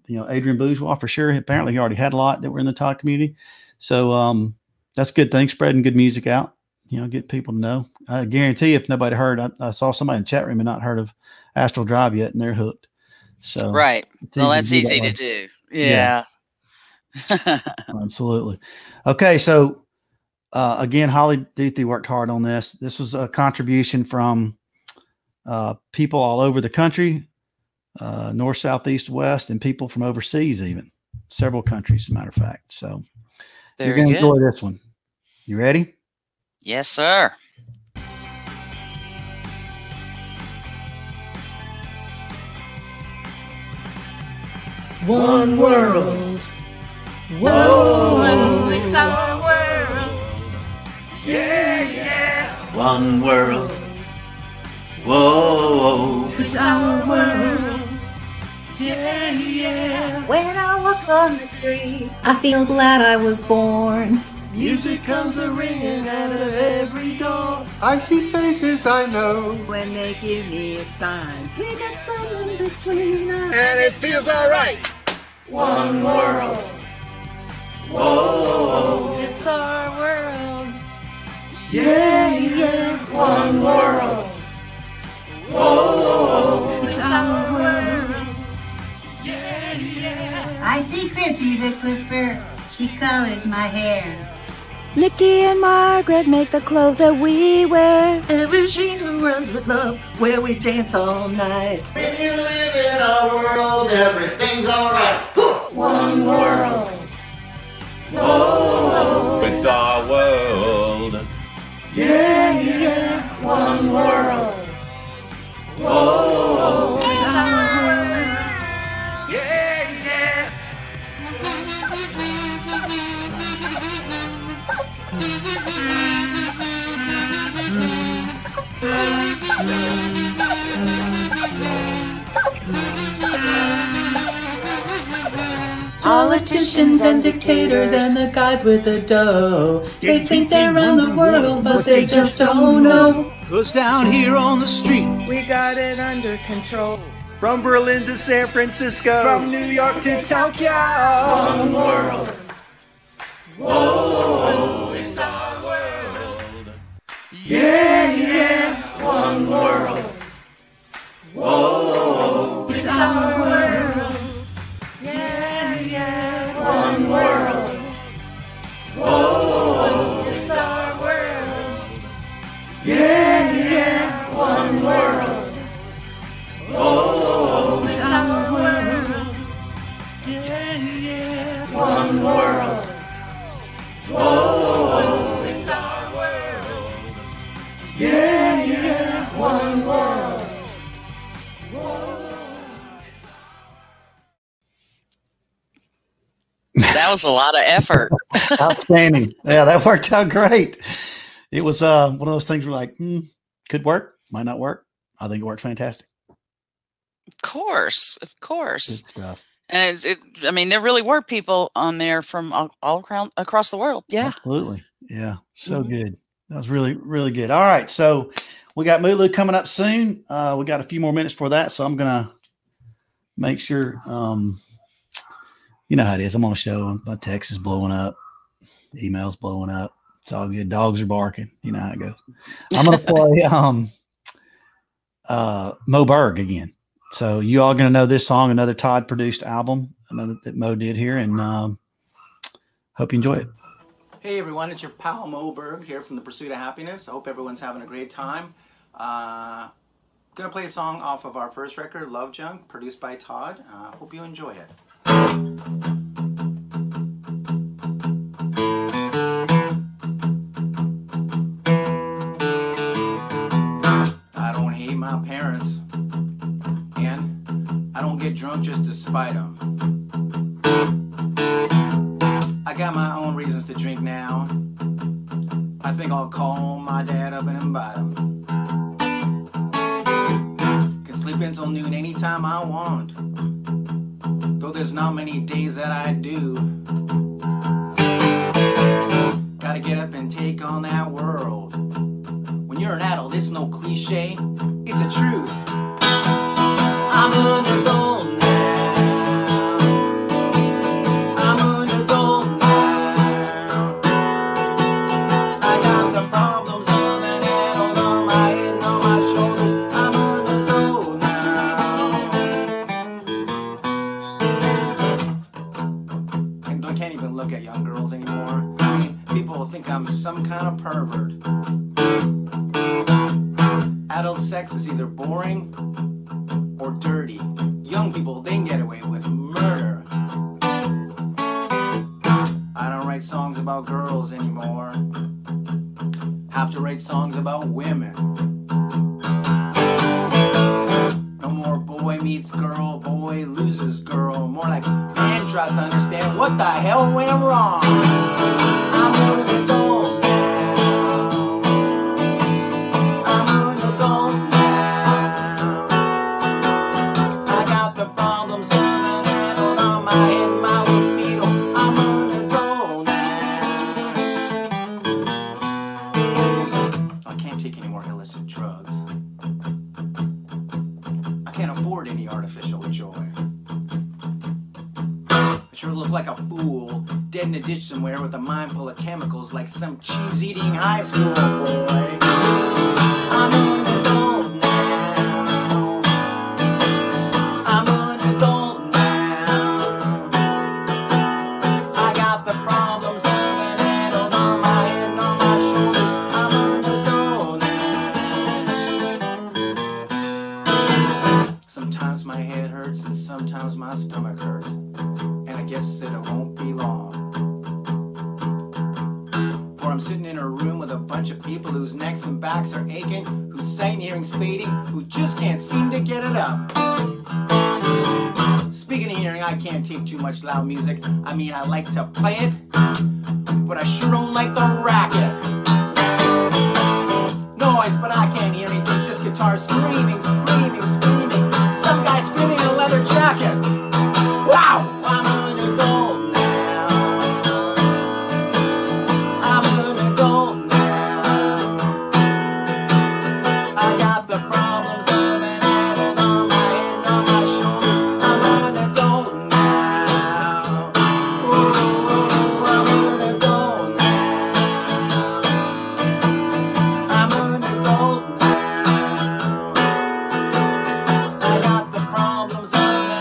Adrian Bourgeois for sure. Apparently he already had a lot that were in the Todd community. So that's a good thing, spreading good music out, you know, get people to know. I guarantee if nobody heard, I saw somebody in the chat room and not heard of Astral Drive yet, and they're hooked. So right. Well, that's easy to do. Yeah. Absolutely. Okay. So again, Holly Duthie worked hard on this. This was a contribution from people all over the country north, south, east, west, and people from overseas, even several countries, as a matter of fact. So you're Very going to good. enjoy this one. You ready? Yes, sir. One world. Whoa, it's our world. Yeah, yeah. One world. Whoa, It's our world. Yeah, yeah. When I walk on the street, I feel glad I was born. Music comes a-ringing out of every door. I see faces I know. When they give me a sign. We got something between us. And it feels alright. one world. Whoa, It's our world. yeah, yeah. One world. Whoa, It's our world. Yeah, yeah. I see Chrissy the Clipper. She colors my hair. Nikki and Margaret make the clothes that we wear. And Regine who runs with love, where we dance all night. When you live in our world, everything's alright. one world. Whoa, it's our world. Yeah, yeah. One world. Whoa, It's our world. Yeah, yeah. Politicians and dictators and the guys with the dough. They think they run the world, but they just don't know. Goes down here on the street. We got it under control. From Berlin to San Francisco. From New York to Tokyo. one world. Whoa, it's our world. Yeah, yeah. One world. Whoa, It's our world. Yeah, yeah. one world. Whoa, It's our world. yeah, yeah. One world. Whoa, It's our world. Yeah, yeah. one world. Whoa, it's our world. Yeah, yeah. One world. That was a lot of effort. Outstanding. Yeah, that worked out great. It was one of those things where like, could work, might not work. I think it worked fantastic. Of course. Good stuff. And I mean, there really were people on there from all around across the world. Yeah. Absolutely. Yeah. So good. That was really, really good. All right. So we got Mutlu coming up soon. We got a few more minutes for that. So I'm going to make sure, you know how it is. I'm on a show. My text is blowing up. Email's blowing up. It's all good. Dogs are barking. You know how it goes. I'm going to play Mo Berg again. So you all going to know this song, another Todd produced album, another that Mo did here, and hope you enjoy it. Hey everyone, it's your pal Mo Berg here from The Pursuit of Happiness. I hope everyone's having a great time. Gonna play a song off of our first record, Love Junk, produced by Todd. Hope you enjoy it. I don't hate my parents, and I don't get drunk just to spite them. I got my own reasons to drink now. I think I'll call my dad up and invite him. Can sleep until noon anytime I want, though there's not many days that I do. Gotta get up and take on that world. When you're an adult, it's no cliche, it's a truth. I'm an adult now. I'm an adult now. I got the problems of an adult on my head and on my shoulders. I'm an adult now. And I can't even look at young girls anymore. I mean, people will think I'm some kind of pervert. Adult sex is either boring or dirty. young people, they can get away with murder. I don't write songs about girls anymore. Have to write songs about women. No more boy meets girl, boy loses girl. More like man tries to understand what the hell went wrong. I'm gonna go now. I'm gonna go now. I got the problems settled on my head, my libido. I'm gonna go now. I can't take any more illicit drugs. I can't afford any artificial joy. I sure look like a fool, dead in a ditch somewhere with a mind full of chemicals like some cheese-eating high school boy. I'm an adult now. I'm an adult now. I got the problems settled on my head and on my shoulders. I'm an adult now. Sometimes my head hurts and sometimes my stomach hurts. And I guess that it won't be long. For I'm sitting in a room with a bunch of people whose necks and backs are aching, whose sight and hearing's fading, who just can't seem to get it up. Speaking of hearing, I can't take too much loud music. I mean, I like to play it, but I sure don't like the racket. Noise, but I can't hear anything, just guitars screaming, screaming, screaming. Some guy screaming in a leather jacket. Wow! I'm an adult now. I'm an adult now. I got the problems of an addict on my head and on my shoulders. I'm an adult now. Ooh, I'm an adult now. I'm an adult now. I got the problems of an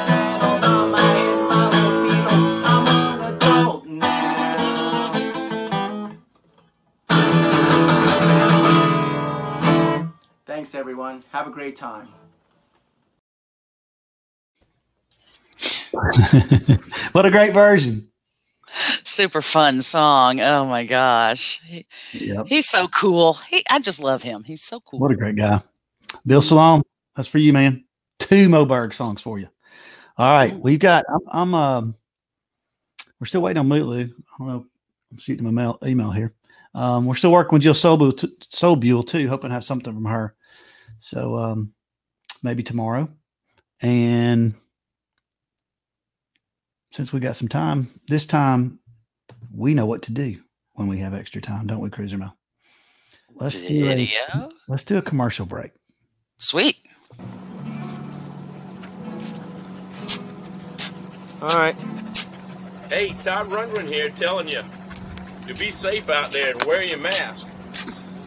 addict on my head, my libido. I'm an adult now. Thanks, everyone. Have a great time. What a great version. Super fun song. Oh my gosh. Yep. He's so cool. I just love him. He's so cool. What a great guy. Bill Salome, that's for you, man. 2 Mo Berg songs for you. All right. We've got, we're still waiting on Mutlu. I don't know. I'm shooting him an email here. We're still working with Jill Sobule too, hoping to have something from her. So maybe tomorrow. And since we got some time, this time we know what to do when we have extra time, don't we, Cruiser Mel? Let's do a commercial break. Sweet. All right. Hey, Todd Rundgren here telling you to be safe out there and wear your mask.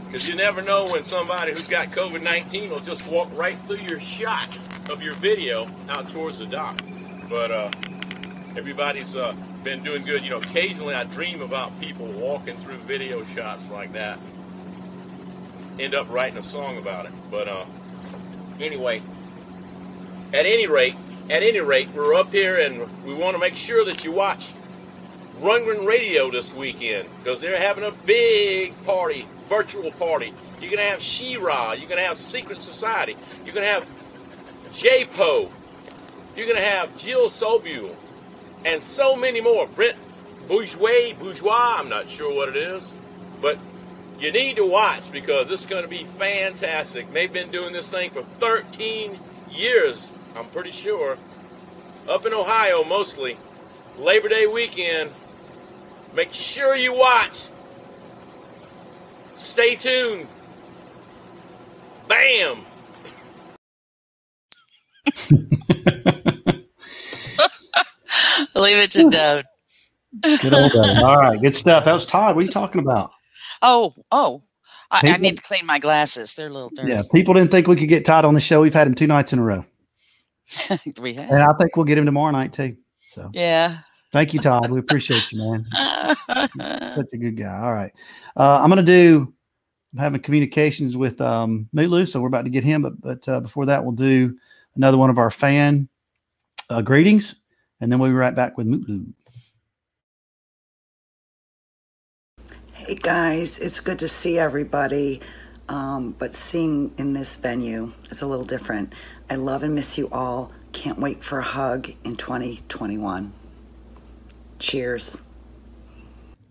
Because you never know when somebody who's got COVID-19 will just walk right through your shot of your video out towards the dock. But everybody's been doing good. You know, occasionally I dream about people walking through video shots like that. End up writing a song about it. But anyway, at any rate, we're up here and we want to make sure that you watch Rundgren Radio this weekend because they're having a big party, virtual party. You're going to have She-Ra, you're going to have Secret Society, you're going to have J-Po, you're going to have Jill Sobule, and so many more. Brent Bourgeois, I'm not sure what it is, but you need to watch because this is going to be fantastic. They've been doing this thing for 13 years, I'm pretty sure, up in Ohio mostly. Labor Day weekend. Make sure you watch. Stay tuned. Bam! Leave it to Dode. Good old Dode. All right, good stuff. That was Todd. What are you talking about? I need to clean my glasses. They're a little dirty. Yeah, people didn't think we could get Todd on the show. We've had him 2 nights in a row. We have. And I think we'll get him tomorrow night too. So yeah. Thank you, Todd. We appreciate you, man. Such a good guy. All right. I'm having communications with Mutlu, so we're about to get him. But before that, we'll do another one of our fan greetings, and then we'll be right back with Mutlu. Hey guys, it's good to see everybody, but seeing in this venue is a little different. I love and miss you all. Can't wait for a hug in 2021. Cheers.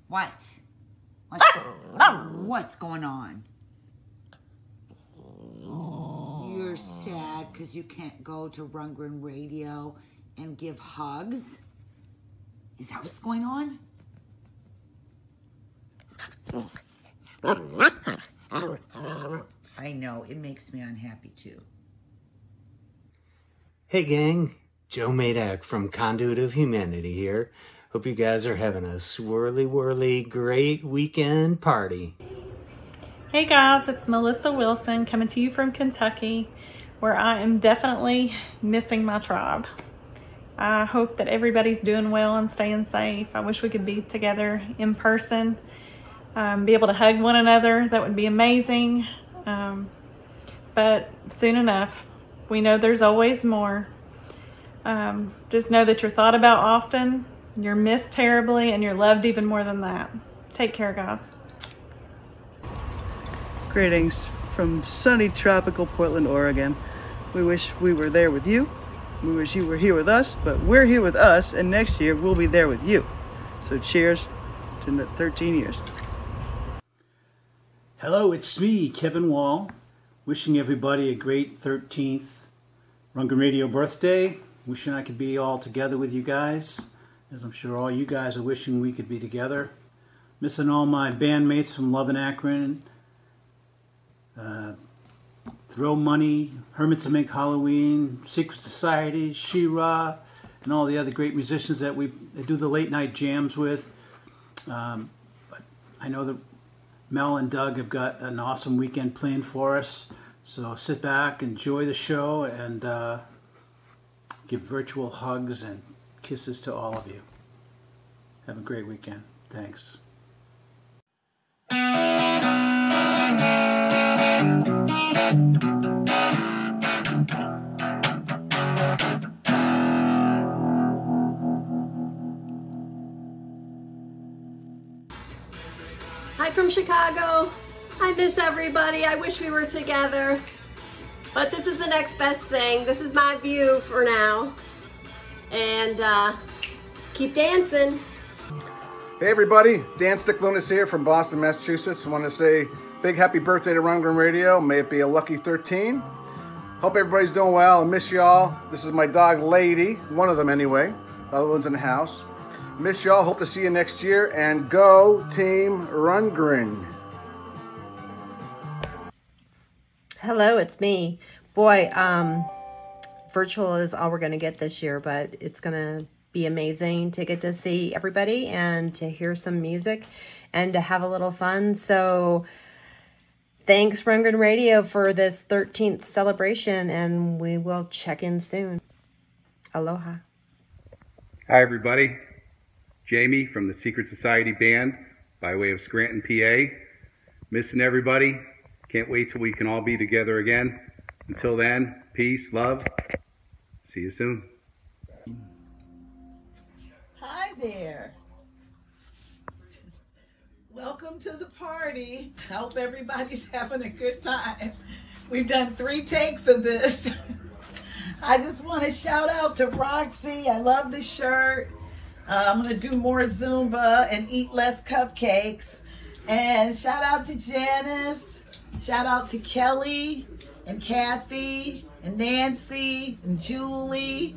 What's going on? You're sad because you can't go to Rundgren Radio and give hugs? Is that what's going on? I know, it makes me unhappy too. Hey gang, Joe Madak from Conduit of Humanity here. Hope you guys are having a swirly whirly great weekend party. Hey guys, it's Melissa Wilson coming to you from Kentucky, where I am definitely missing my tribe. I hope that everybody's doing well and staying safe. I wish we could be together in person, be able to hug one another. That would be amazing. But soon enough, we know there's always more. Just know that you're thought about often, you're missed terribly, and you're loved even more than that. Take care, guys. Greetings from sunny tropical Portland, Oregon. We wish we were there with you. We wish you were here with us, but we're here with us, and next year we'll be there with you. So cheers to 13 years. Hello, it's me, Kevin Wall, wishing everybody a great 13th Rundgren Radio birthday. Wishing I could be all together with you guys, as I'm sure all you guys are wishing we could be together. Missing all my bandmates from Love and Akron, Throw Money, Hermits of Make Halloween, Secret Society, She-Ra, and all the other great musicians that we do the late night jams with. But I know that Mel and Doug have got an awesome weekend planned for us. So sit back, enjoy the show, and give virtual hugs and kisses to all of you. Have a great weekend. Thanks. Hi from Chicago. I miss everybody. I wish we were together. But this is the next best thing. This is my view for now. And keep dancing. Hey everybody, Dan Sticklunas here from Boston, Massachusetts. I want to say big happy birthday to Rundgren Radio. May it be a lucky 13. Hope everybody's doing well. I miss y'all. This is my dog Lady, one of them anyway. The other one's in the house. Miss y'all. Hope to see you next year. And go Team Rundgren. Hello, it's me. Boy, virtual is all we're going to get this year, but it's going to be amazing to get to see everybody and to hear some music and to have a little fun. So thanks, Rundgren Radio, for this 13th celebration, and we will check in soon. Aloha. Hi, everybody. Jamie from the Secret Society Band by way of Scranton, PA. Missing everybody. Can't wait till we can all be together again. Until then, peace, love. See you soon. Hi there. Welcome to the party. I hope everybody's having a good time. We've done 3 takes of this. I just want to shout out to Roxy. I love the shirt. I'm going to do more Zumba and eat less cupcakes. And shout out to Janice. Shout out to Kelly and Kathy and Nancy and Julie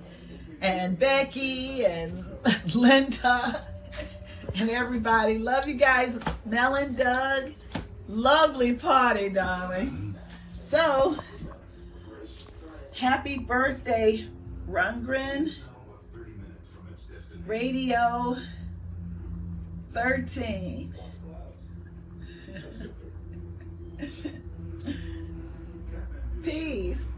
and Becky and Linda and everybody. Love you guys. Mel and Doug. Lovely party, darling. So, happy birthday, Rundgren Radio 13. Peace.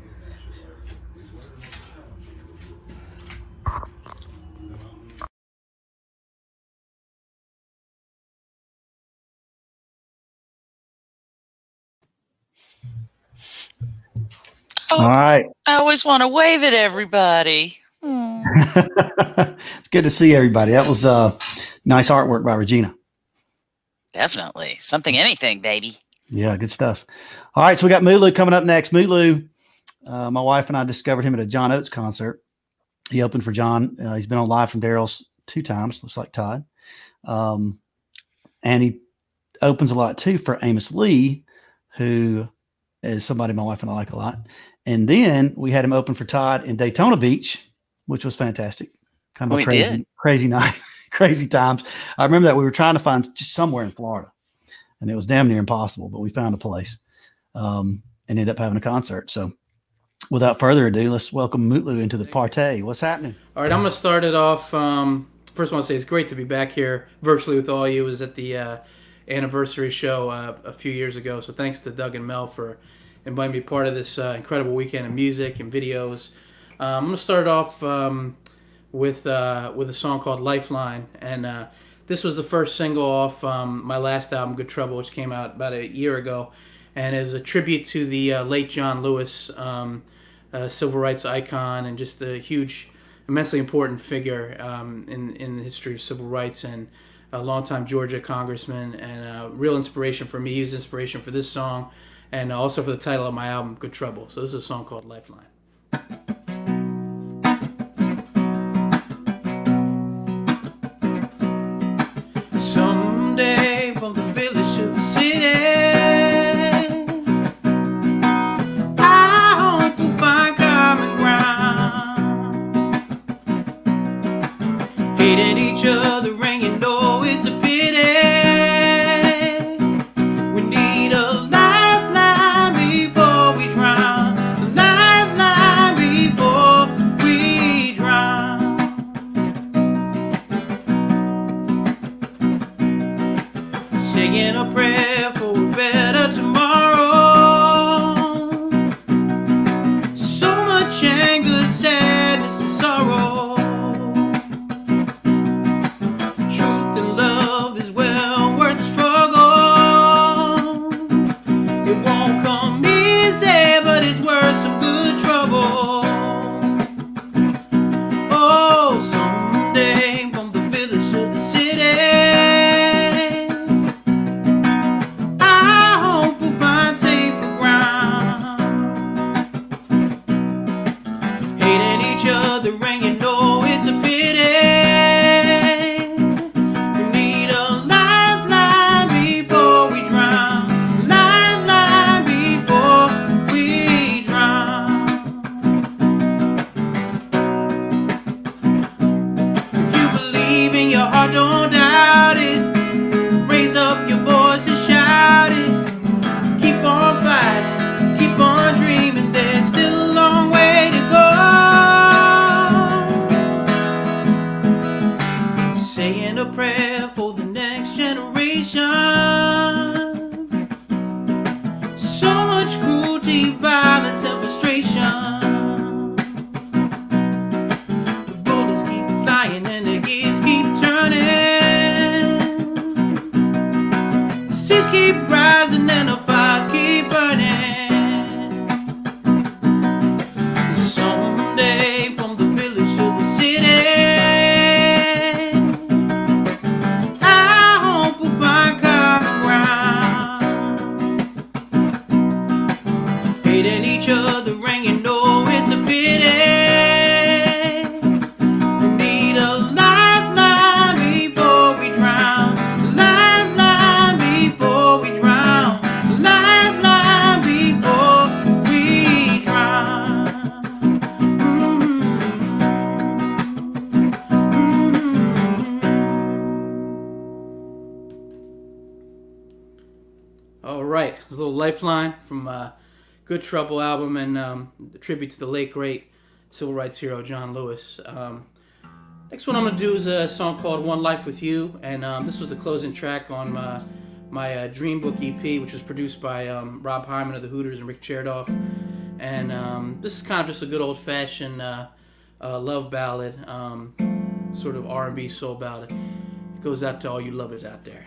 All right. I always want to wave at everybody. It's good to see everybody. That was nice artwork by Regina. Definitely. Something, anything, baby. Yeah, good stuff. All right, so we got Mutlu coming up next. Mutlu, my wife and I discovered him at a John Oates concert. He opened for John. He's been on Live from Daryl's 2 times, looks like Todd. And he opens a lot too for Amos Lee, who is somebody my wife and I like a lot. And then we had him open for Todd in Daytona Beach, which was fantastic. Kind of a crazy night, crazy times. I remember that we were trying to find just somewhere in Florida, and it was damn near impossible, but we found a place and ended up having a concert. So without further ado, let's welcome Mutlu into the party. What's happening? All right, I'm going to start it off. First, I want to say it's great to be back here virtually with all you. It was at the anniversary show a few years ago. So thanks to Doug and Mel for inviting me part of this incredible weekend of music and videos. I'm going to start off with a song called Lifeline. And this was the first single off my last album, Good Trouble, which came out about a year ago. And is a tribute to the late John Lewis, civil rights icon, and just a huge, immensely important figure in the history of civil rights, and a longtime Georgia congressman, and a real inspiration for me. He's inspiration for this song, and also for the title of my album, Good Trouble. So this is a song called Lifeline. Someday from the village to the city, hating each other, and you know it's a pity. We need a lifeline before we drown, a lifeline before we drown. Saying a prayer for a better tomorrow. So much anger, sadness, and sorrow. Lifeline from Good Trouble album, and a tribute to the late great civil rights hero John Lewis. Next one I'm going to do is a song called One Life With You, and this was the closing track on my Dream Book EP, which was produced by Rob Hyman of the Hooters and Rick Chertoff. And this is kind of just a good old-fashioned love ballad, sort of R&B soul ballad. It goes out to all you lovers out there.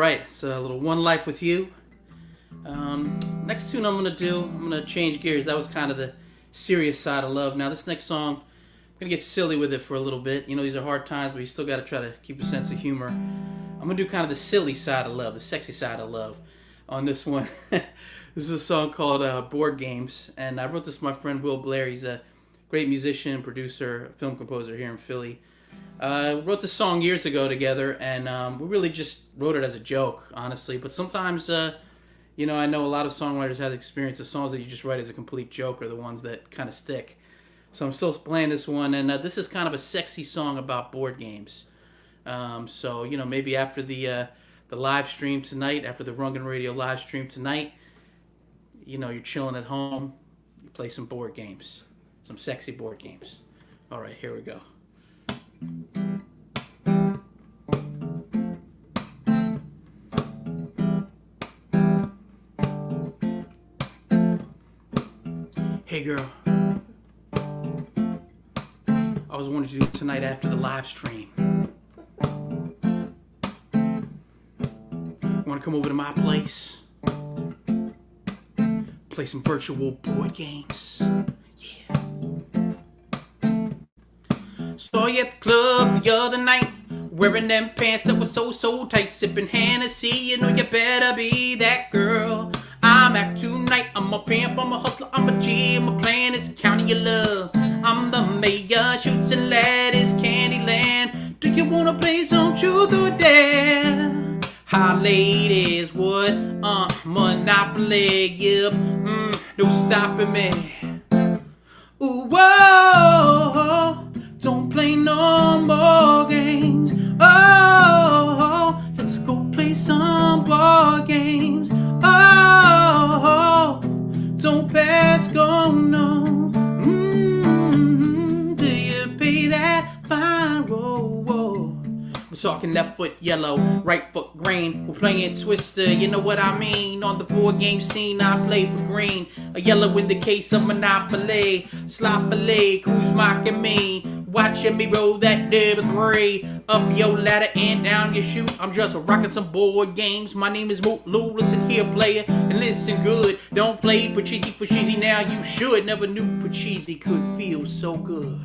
right, it's a little One Life with You. Next tune I'm gonna change gears. That was kind of the serious side of love. Now this next song, I'm gonna get silly with it for a little bit. You know, these are hard times, but you still gotta try to keep a sense of humor. I'm gonna do kind of the silly side of love, the sexy side of love on this one. This is a song called Board Games, and I wrote this with my friend Will Blair. He's a great musician, producer, film composer here in Philly. Wrote this song years ago together, and we really just wrote it as a joke, honestly. But sometimes, you know, I know a lot of songwriters have the experience of songs that you just write as a complete joke are the ones that kind of stick. So I'm still playing this one, and this is kind of a sexy song about board games. So, you know, maybe after the live stream tonight, after the Rundgren Radio live stream tonight, you know, you're chilling at home, you play some board games, some sexy board games. All right, here we go. Hey girl, I was wanting to do tonight after the live stream. Want to come over to my place? Play some virtual board games. Yeah. Saw you at the club the other night, wearing them pants that were so tight, sipping Hennessy. You know you better be that girl. I'm at tonight. I'm a pimp, I'm a hustler, I'm a G, I'm a plan is counting your love. I'm the mayor, shoots and ladders, Candyland. Do you wanna play some truth or dare? Hi ladies, what? Monopoly, yep. No stopping me. Ooh, whoa, don't play no more games. Oh, let's go play some board games. Oh, don't pass go no. Do you pay that fine? Whoa, whoa. We're talking left foot yellow, right foot green. We're playing Twister, you know what I mean. On the board game scene, I play for green. A yellow in the case of Monopoly. Sloppily, who's mocking me? Watching me roll that number 3. Up your ladder and down your chute. I'm just rocking some board games. My name is Mutlu. Listen here, player, and listen good. Don't play Pachisi for cheesy now. You should. Never knew Pachisi could feel so good.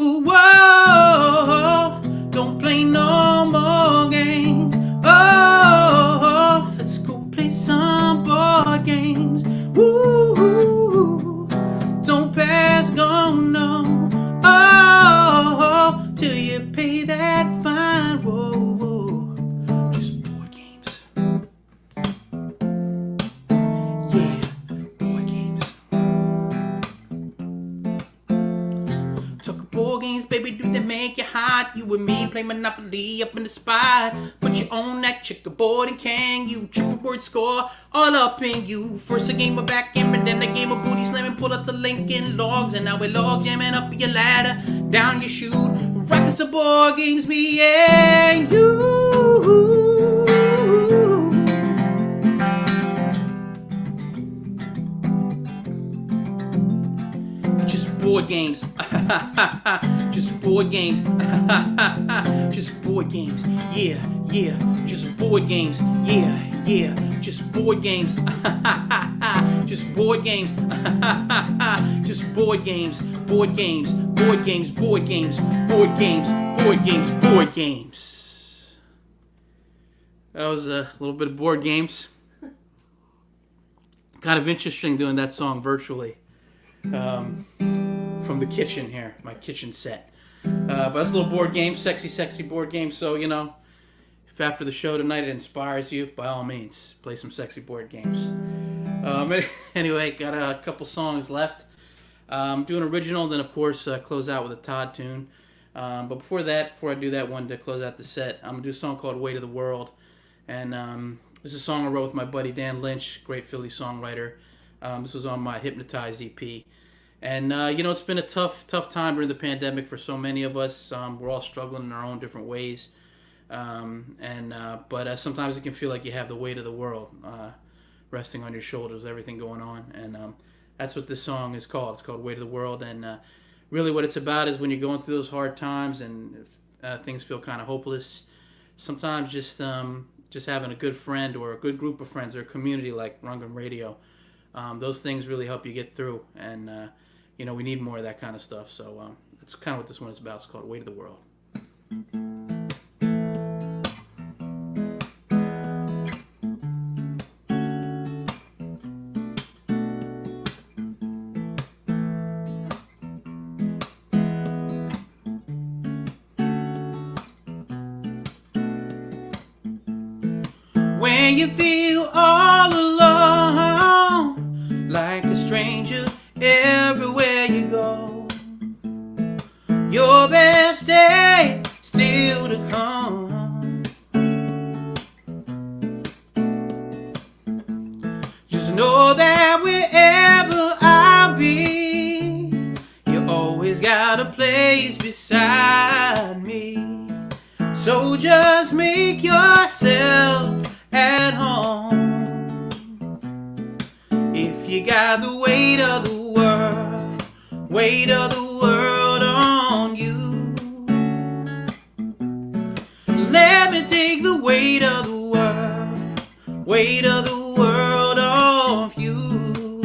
Ooh, whoa, don't play no more games. Oh, let's go play some board games. Woo, don't pass go no. Oh, till you pay that fine. Whoa, whoa, just board games. Yeah, board games. Talk board games, baby, do they make you hot? You and me play Monopoly up in the spot. Put you on that checkerboard and can you triple word score all up in you. First a game of backgammon, then a game of booty slamming. Pull up the Lincoln logs, and now we log jamming up your ladder, down your chute. Rockin' some board games, me and you. Just board games. Just board games. Just board games. Yeah, yeah. Just board games. Yeah, yeah. Just board games. Just board games. Just board games. Board games. Board games. Board games. Board games. Board games. Board games. That was a little bit of board games. Kind of interesting doing that song virtually. From the kitchen here, my kitchen set. But that's a little board game, sexy board game. So, you know, if after the show tonight it inspires you, by all means, play some sexy board games. Anyway, got a couple songs left. Do an original, then of course close out with a Todd tune. But before I do that one to close out the set, I'm gonna do a song called "Weight of the World," and this is a song I wrote with my buddy Dan Lynch, great Philly songwriter. This was on my Hypnotize EP. And, you know, it's been a tough time during the pandemic for so many of us. We're all struggling in our own different ways. But sometimes it can feel like you have the weight of the world resting on your shoulders, everything going on. And that's what this song is called. It's called Weight of the World. And really what it's about is when you're going through those hard times and things feel kind of hopeless, sometimes just having a good friend or a good group of friends or a community like Rundgren Radio, those things really help you get through. And, we need more of that kind of stuff. So that's kind of what this one is about. It's called Weight of the World. When you feel all alone, like a stranger everywhere you go, your best day still to come. Just know that wherever I'll be, you always got a place beside me. So just make yourself at home. If you got the weight of the world on you, let me take the weight of the world off you.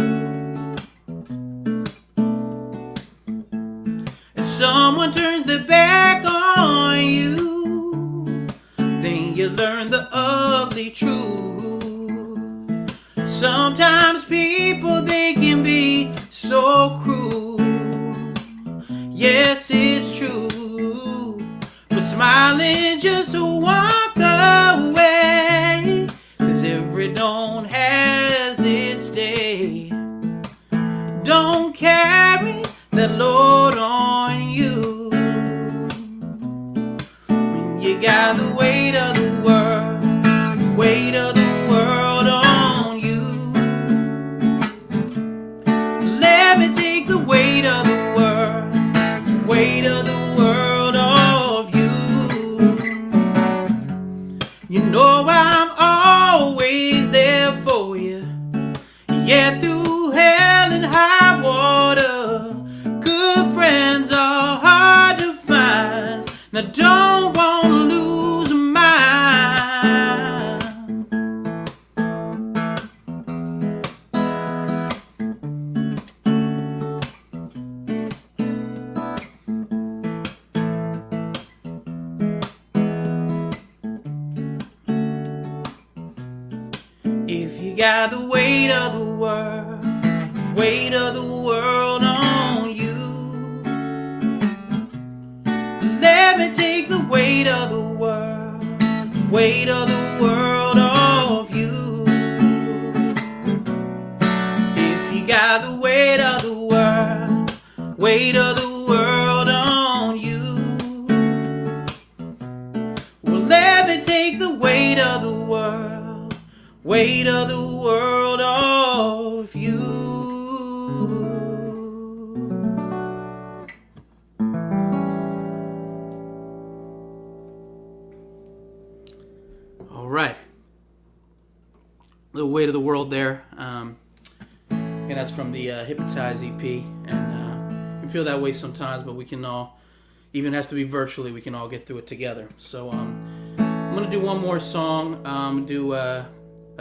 If someone turns their back on you, then you learn the ugly truth. Sometimes people, they can be so cruel. Yes, it's true. But smiling just to walk away, 'cause every dawn has its day. Don't carry that load on you when you got the weight of the world on you. Let me take the weight of the world off you. You know I'm always there for you. Yeah, through hell and high water, good friends are hard to find. Now don't want to lose a mind. If you got the weight of the world on you, let me take the weight of the world off you. If you got the weight of the world on you, well, let me take the weight of the world off you. All right, the weight of the world there, and that's from the Hypnotize EP, and you feel that way sometimes, but we can all, even has to be virtually, we can all get through it together. So I'm gonna do one more song, do a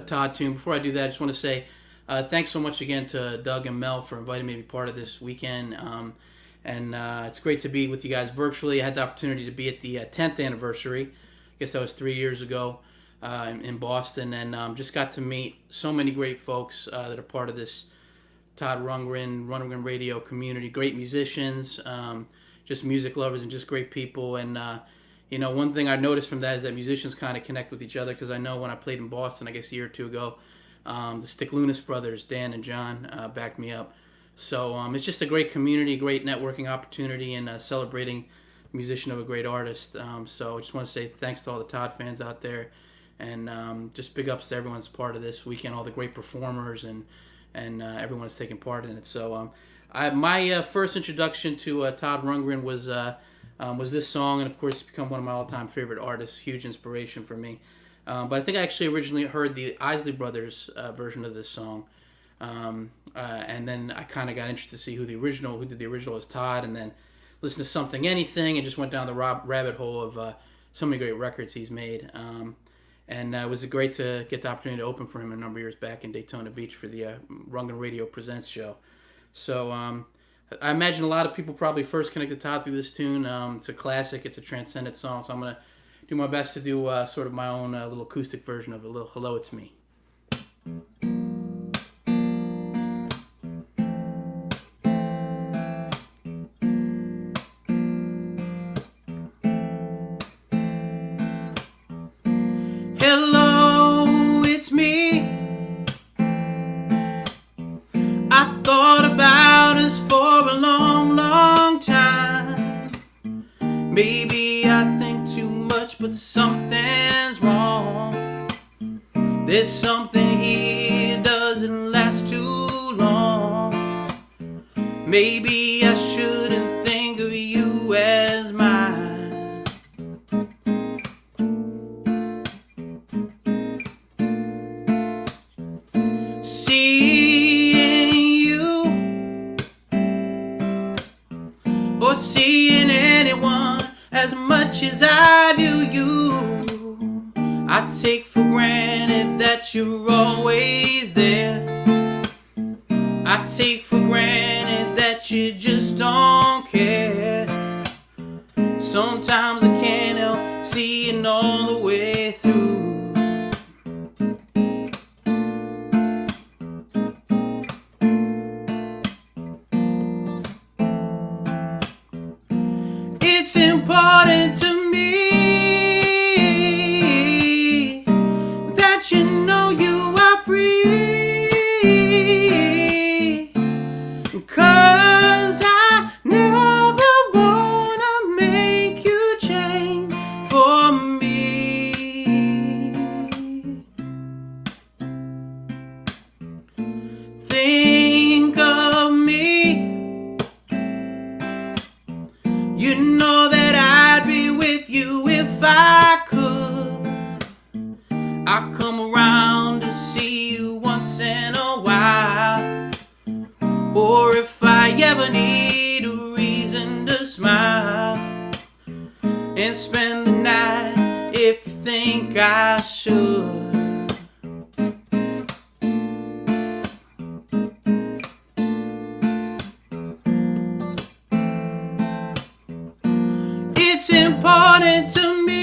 Todd tune. Before I do that, I just want to say thanks so much again to Doug and Mel for inviting me to be part of this weekend, and it's great to be with you guys virtually. I had the opportunity to be at the 10th anniversary, I guess that was 3 years ago, in Boston, and just got to meet so many great folks that are part of this Todd Rundgren Radio community, great musicians, just music lovers, and just great people. And one thing I noticed from that is that musicians kind of connect with each other, because I know when I played in Boston, I guess a year or two ago, the Sticklunas brothers, Dan and John, backed me up. So it's just a great community, great networking opportunity, and celebrating musician of a great artist. So I just want to say thanks to all the Todd fans out there, and just big ups to everyone's part of this weekend, all the great performers, and everyone that's taking part in it. So my first introduction to Todd Rundgren was this song, and of course it's become one of my all-time favorite artists, huge inspiration for me. But I think I actually originally heard the Isley Brothers version of this song, And then I kind of got interested to see who did the original as Todd, and then listened to Something Anything, and just went down the rabbit hole of so many great records he's made. And it was great to get the opportunity to open for him a number of years back in Daytona Beach for the Rundgren Radio Presents show. So I imagine a lot of people probably first connected Todd through this tune. It's a classic. It's a transcendent song. So I'm going to do my best to do sort of my own little acoustic version of it. A little Hello, It's Me. Hello, it's me. I thought about us for a long, long time. Maybe I think too much, but something's wrong. There's something here doesn't last too long. Maybe I shouldn't think of you as mine. Or seeing anyone as much as I do you, I take for granted that you're always there. I take for granted that you just don't care. Sometimes I can't help seeing all the way through. It's important to me that you know you are free, 'cause I never wanna make you change for me. Think of me. You know that I'd be with you if I could. I come around to see you once in a while. Or if I ever need a reason to smile and spend the night if you think I should. It's important to me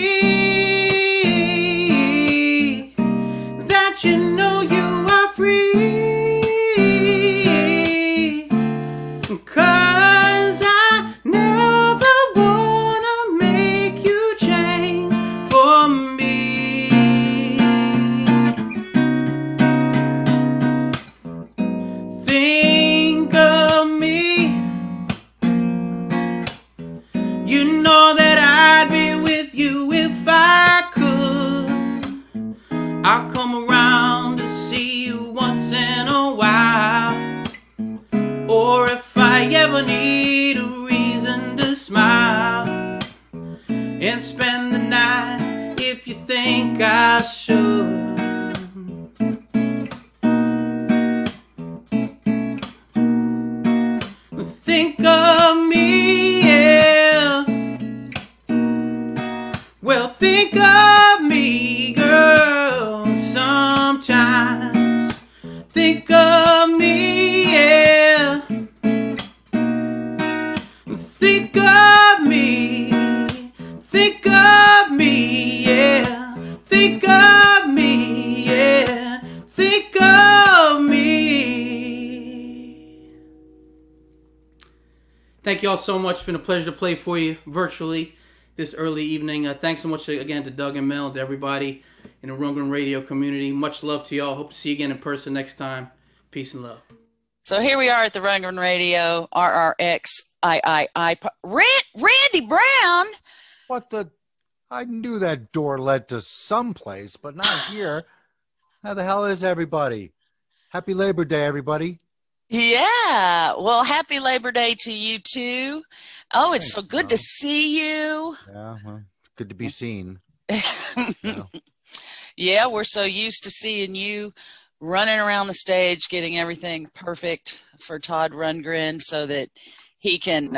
that you know you are free, 'cause I never wanna make you change for me. Think of me. You know that I'd be with you if I could. I'll come around to see you once in a while. Or if I ever need a reason to smile and spend the night if you think I should. Think of me, yeah. Well, think of me, girl, sometimes. Think of me, yeah. Think of me. Think of me, yeah. Think of me, yeah. Think of me. Thank you all so much. It's been a pleasure to play for you virtually this early evening. Thanks so much again to Doug and Mel, to everybody in the Rundgren Radio community. Much love to y'all. Hope to see you again in person next time. Peace and love. So here we are at the Rundgren Radio, RRXIII. Randy Brown. What the? I knew that door led to someplace, but not here. How the hell is everybody? Happy Labor Day, everybody. Yeah. Well, happy Labor Day to you too. Oh, it's so good to see you. Yeah, well, good to be seen. Yeah, we're so used to seeing you running around the stage, getting everything perfect for Todd Rundgren so that he can,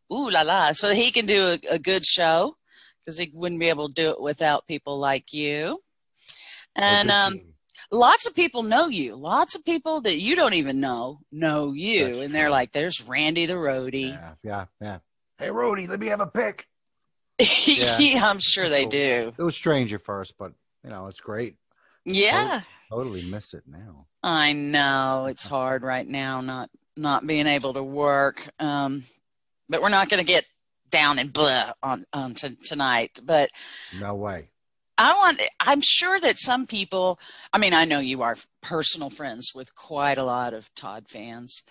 so he can do a good show, because he wouldn't be able to do it without people like you. And lots of people know you. Lots of people that you don't even know you. That's and they're like, there's Randy the roadie. Yeah. Hey, Rody, let me have a pick. Yeah, I'm sure they do. It was strange at first, but it's great. Yeah. Totally miss it now. I know it's hard right now, not being able to work. But we're not going to get down and blah on tonight. But no way. I'm sure that some people, I mean, I know you are personal friends with quite a lot of Todd fans,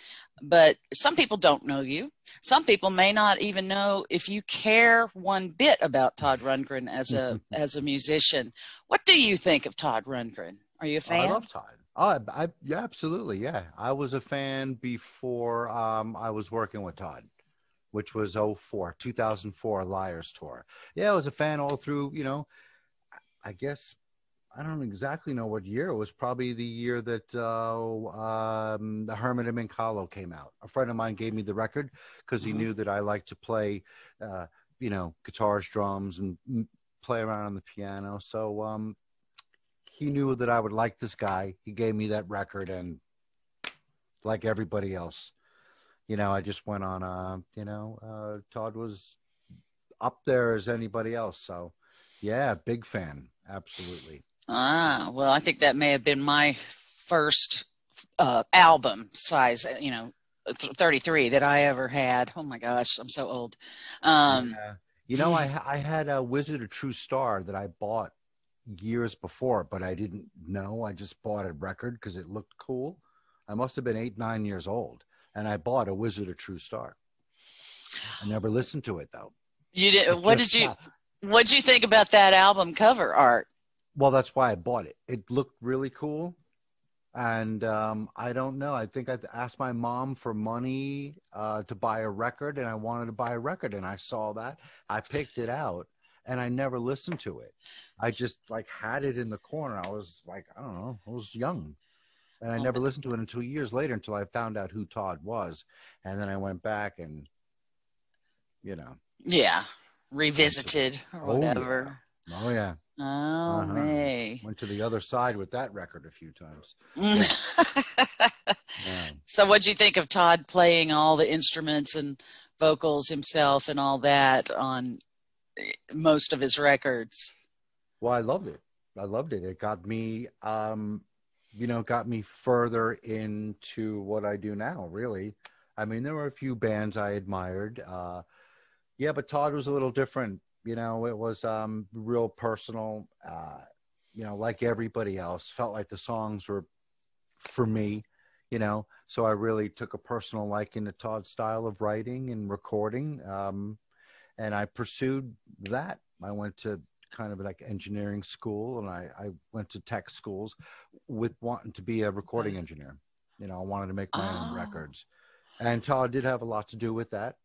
but some people don't know you. Some people may not even know if you care one bit about Todd Rundgren as a musician. What do you think of Todd Rundgren? Are you a fan? I love Todd. Yeah, absolutely. Yeah. I was a fan before I was working with Todd, which was 2004 Liars Tour. Yeah, I was a fan all through, I guess, I don't exactly know what year. It was probably the year that The Hermit of Minkalo came out. A friend of mine gave me the record because he knew that I like to play, guitars, drums, and play around on the piano. So he knew that I would like this guy. He gave me that record, and like everybody else, I just went on, Todd was up there as anybody else. So, yeah, big fan. Absolutely. Well, I think that may have been my first album size, 33 that I ever had. Oh my gosh, I'm so old. I had a Wizard of True Star that I bought years before, but I didn't know. I just bought a record because it looked cool. I must have been 8, 9 years old, and I bought a Wizard of True Star. I never listened to it though. You did? What'd you think about that album cover art? Well, that's why I bought it. It looked really cool. And I don't know. I think I asked my mom for money to buy a record, and I wanted to buy a record, and I saw that. I picked it out, and I never listened to it. I just had it in the corner. I was like, I don't know. I was young. And I never listened to it until years later, until I found out who Todd was. And then I went back and, Yeah. Revisited or whatever. Oh, yeah. Oh, May. Went to the other side with that record a few times. So what'd you think of Todd playing all the instruments and vocals himself and all that on most of his records? Well, I loved it. It got me, got me further into what I do now, really. I mean, there were a few bands I admired. Yeah, but Todd was a little different. It was real personal, like everybody else. Felt like the songs were for me, so I really took a personal liking to Todd's style of writing and recording. And I pursued that. I went to kind of like engineering school, and I went to tech schools with wanting to be a recording engineer. I wanted to make my own records. And Todd did have a lot to do with that.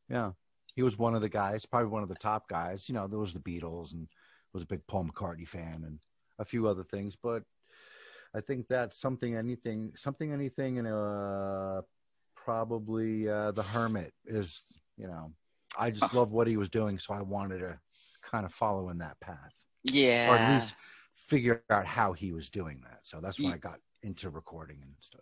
Yeah. He was one of the guys, probably one of the top guys. There was the Beatles, and was a big Paul McCartney fan, and a few other things. But I think that's something anything, and probably The Hermit is, I just love what he was doing, so I wanted to kind of follow in that path. Yeah. Or at least figure out how he was doing that. So that's when I got into recording and stuff.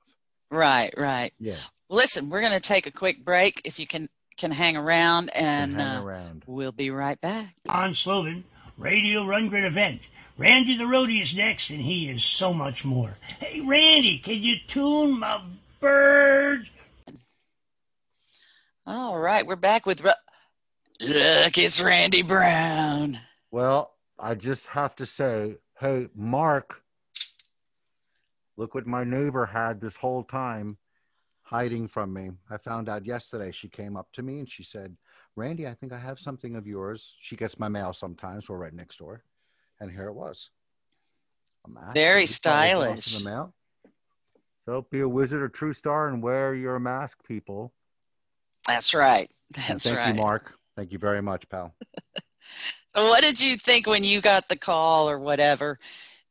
Right. Yeah. Listen, we're going to take a quick break. If you can hang around, and we'll be right back. On Sloven, Radio Rundgren event. Randy the roadie is next, and he is so much more. Hey, Randy, can you tune my bird? All right, we're back with... Look, it's Randy Brown. Well, I just have to say, hey, Mark, look what my neighbor had this whole time hiding from me. I found out yesterday. She came up to me and she said, Randy, I think I have something of yours. She gets my mail sometimes. We're right next door. And here it was. Very stylish. In the mail. So be a Wizard or True Star and wear your mask, people. That's right. Thank you, Mark. Thank you very much, pal. So what did you think when you got the call or whatever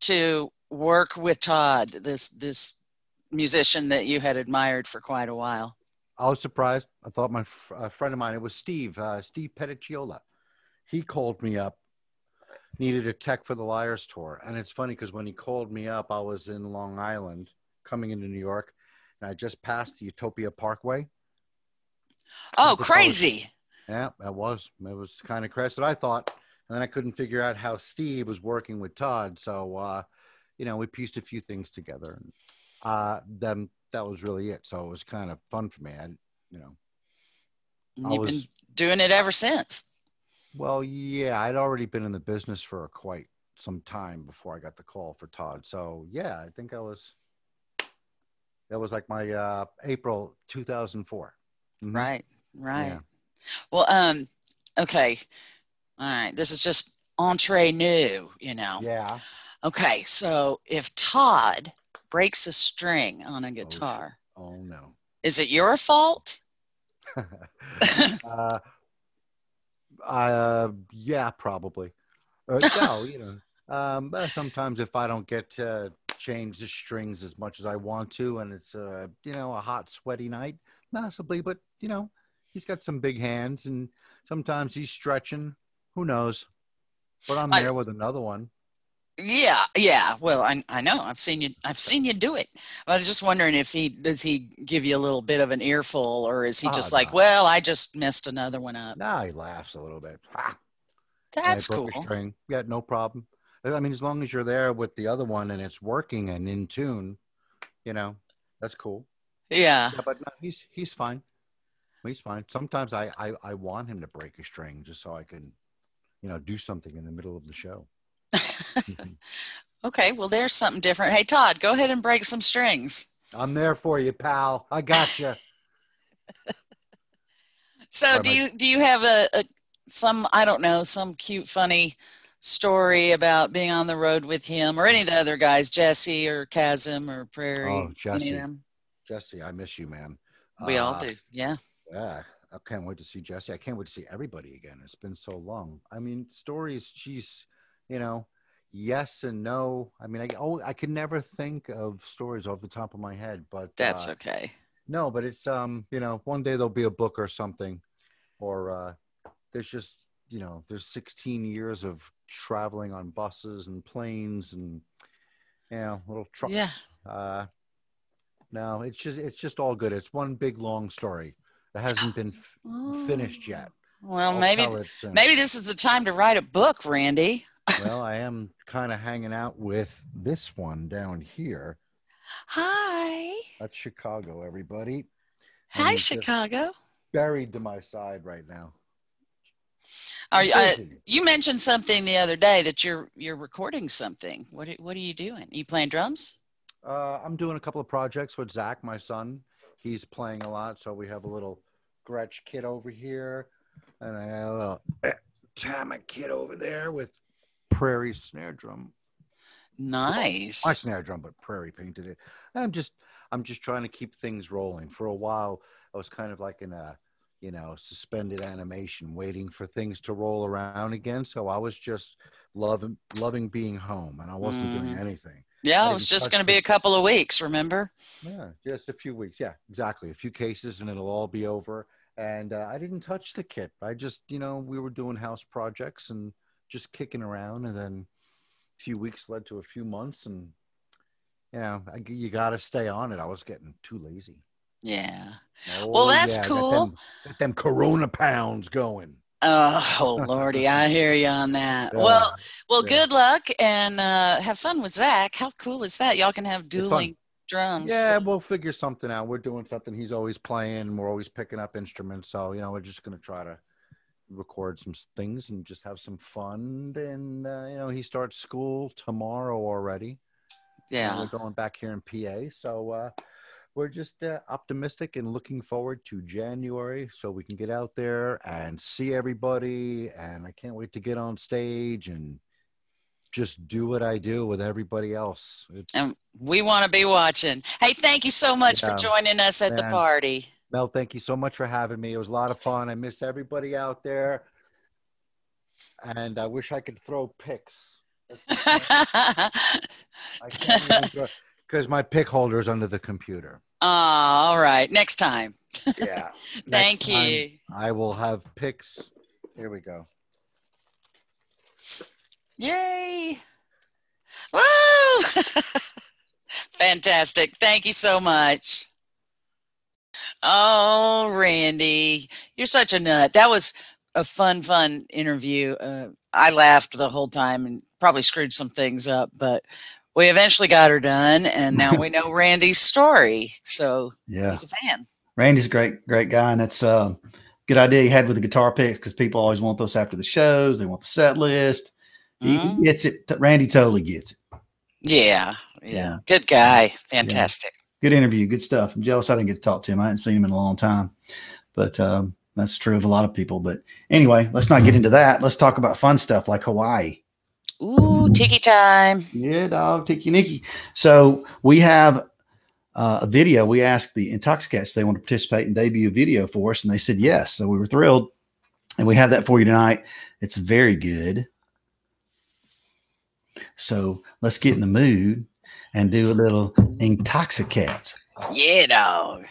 to work with Todd, this musician that you had admired for quite a while? I was surprised. I thought my friend of mine, it was Steve Petticciola. He called me up, needed a tech for the Liars tour. And it's funny because when he called me up, I was in Long Island coming into New York, and I just passed the Utopia Parkway. Oh, crazy. Yeah, it was kind of crazy. What I thought, and then I couldn't figure out how Steve was working with Todd. So, we pieced a few things together. And then that was really it. So it was kind of fun for me. You've been doing it ever since. Well, yeah, I'd already been in the business for quite some time before I got the call for Todd. So yeah, I think that was like my April 2004. Mm-hmm. Right. Yeah. Well, okay. All right. This is just entree new, Yeah. Okay. So if Todd breaks a string on a guitar, oh no. Is it your fault? Yeah, probably. No, sometimes if I don't get to change the strings as much as I want to, and it's a hot, sweaty night, possibly. But he's got some big hands, and sometimes he's stretching. Who knows? But I'm there with another one. Yeah. Well, I know. I've seen you do it. I was just wondering if does he give you a little bit of an earful, or is he just like, well, I just messed another one up? No, he laughs a little bit. Ha! That's cool. Yeah, no problem. I mean, as long as you're there with the other one and it's working and in tune, that's cool. Yeah. But no, he's fine. He's fine. Sometimes I want him to break a string just so I can, do something in the middle of the show. Okay, well, there's something different. Hey, Todd, go ahead and break some strings. I'm there for you, pal. I got you. So, do you have some cute, funny story about being on the road with him or any of the other guys, Jesse or Chasm or Prairie? Oh, Jesse. Any of them? Jesse, I miss you, man. We all do. Yeah. Yeah. I can't wait to see Jesse. I can't wait to see everybody again. It's been so long. I mean, stories, geez, yes and no. I mean, I can never think of stories off the top of my head, but that's okay. No, but it's one day there'll be a book or something, or there's just there's 16 years of traveling on buses and planes and little trucks. Yeah. No, it's just all good. It's one big long story that hasn't been finished yet. Well, maybe this is the time to write a book, Randy. Well, I am kind of hanging out with this one down here. Hi. That's Chicago, everybody. Hi, Chicago. Buried to my side right now. You mentioned something the other day that you're recording something. What are you doing? Are you playing drums? I'm doing a couple of projects with Zach, my son. He's playing a lot, so we have a little Gretsch kit over here, and I got a little Tama kit over there with Prairie snare drum. Nice. My snare drum, but Prairie painted it. I'm just trying to keep things rolling. For a while, I was kind of like in a suspended animation, waiting for things to roll around again. So I was just loving being home, and I wasn't doing anything. Yeah, it was just going to be a couple of weeks, remember? Yeah, just a few weeks. Yeah, exactly. A few cases and it'll all be over. And I didn't touch the kit. I just, we were doing house projects and just kicking around. And then a few weeks led to a few months. And, you got to stay on it. I was getting too lazy. Yeah. Well, that's cool. Got them Corona pounds going. Oh, Lordy, I hear you on that. Well, good luck and have fun with Zach. How cool is that? Y'all can have dueling drums. Yeah, we'll figure something out. We're doing something. He's always playing, and we're always picking up instruments. So, we're just going to try to record some things and just have some fun. And, he starts school tomorrow already. Yeah. We're going back here in PA. So, we're just optimistic and looking forward to January so we can get out there and see everybody. And I can't wait to get on stage and just do what I do with everybody else. And we want to be watching. Hey, thank you so much for joining us at the party. Mel, thank you so much for having me. It was a lot of fun. I miss everybody out there. And I wish I could throw pics. I can't even because my pick holder's under the computer. All right. Next time. Yeah. Thank you. I will have picks. Here we go. Yay. Woo! Fantastic. Thank you so much. Oh, Randy, you're such a nut. That was a fun interview. I laughed the whole time and probably screwed some things up, but we eventually got her done, and now we know Randy's story. So Yeah, he's a fan. Randy's a great guy, and that's a good idea he had with the guitar picks because people always want those after the shows. They want the set list. He gets it. Randy totally gets it. Yeah. Good guy. Fantastic. Yeah. Good interview. Good stuff. I'm jealous I didn't get to talk to him. I hadn't seen him in a long time, but that's true of a lot of people. But anyway, let's not get into that. Let's talk about fun stuff like Hawaii. Ooh, tiki time. Yeah, dog, tiki niki. So we have a video. We asked the Intoxicats if they want to participate and debut a video for us, and they said yes. So we were thrilled, and we have that for you tonight. It's very good. So let's get in the mood and do a little Intoxicats. Yeah, dog.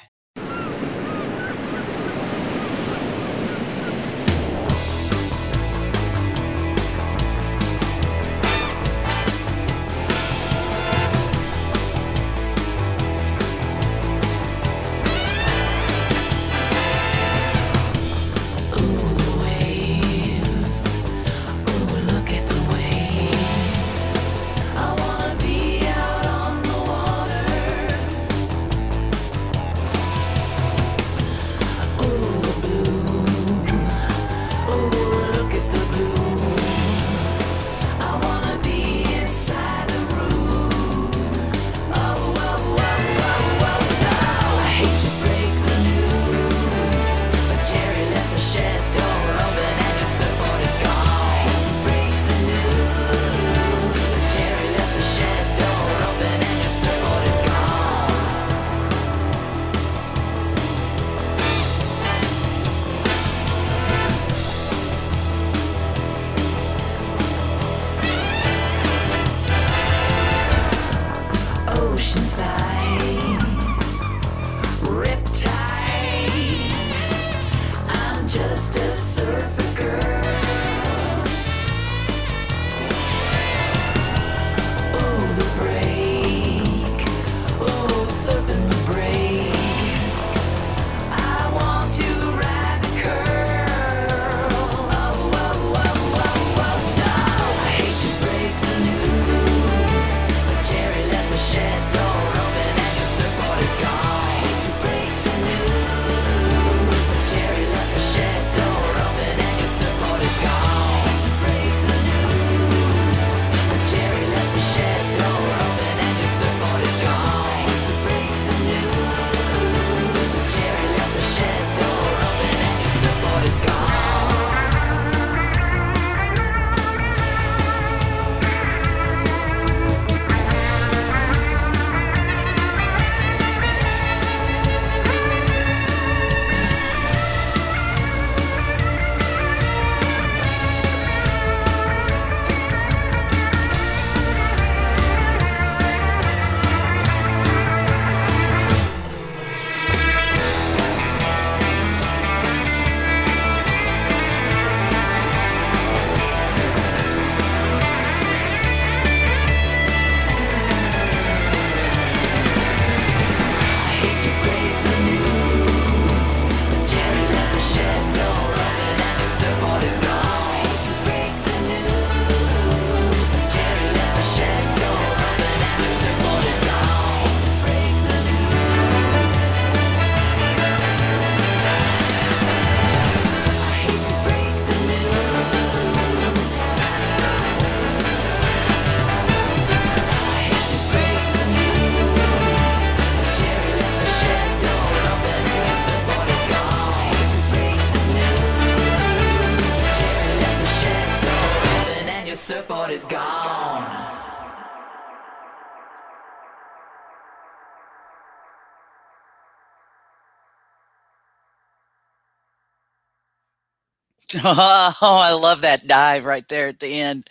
Oh, I love that dive right there at the end.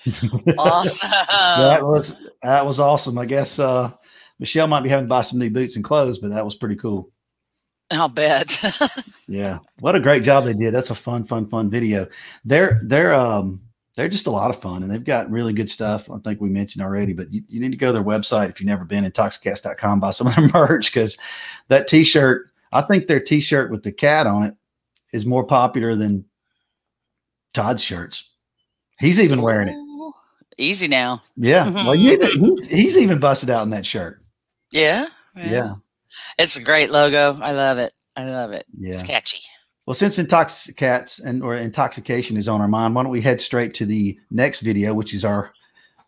Awesome. that was awesome. I guess Michelle might be having to buy some new boots and clothes, but that was pretty cool. I'll bet. Yeah, what a great job they did. That's a fun video. They're just a lot of fun, and they've got really good stuff. I think we mentioned already, but you need to go to their website if you've never been, Intoxicats.com, buy some of their merch, because that T-shirt, I think their T-shirt with the cat on it is more popular than Todd's shirts. He's even wearing it. Easy now. Yeah, well, he's even busted out in that shirt. Yeah. It's a great logo. I love it. Yeah. It's catchy. Well, since Intoxicats or intoxication is on our mind, why don't we head straight to the next video, which is our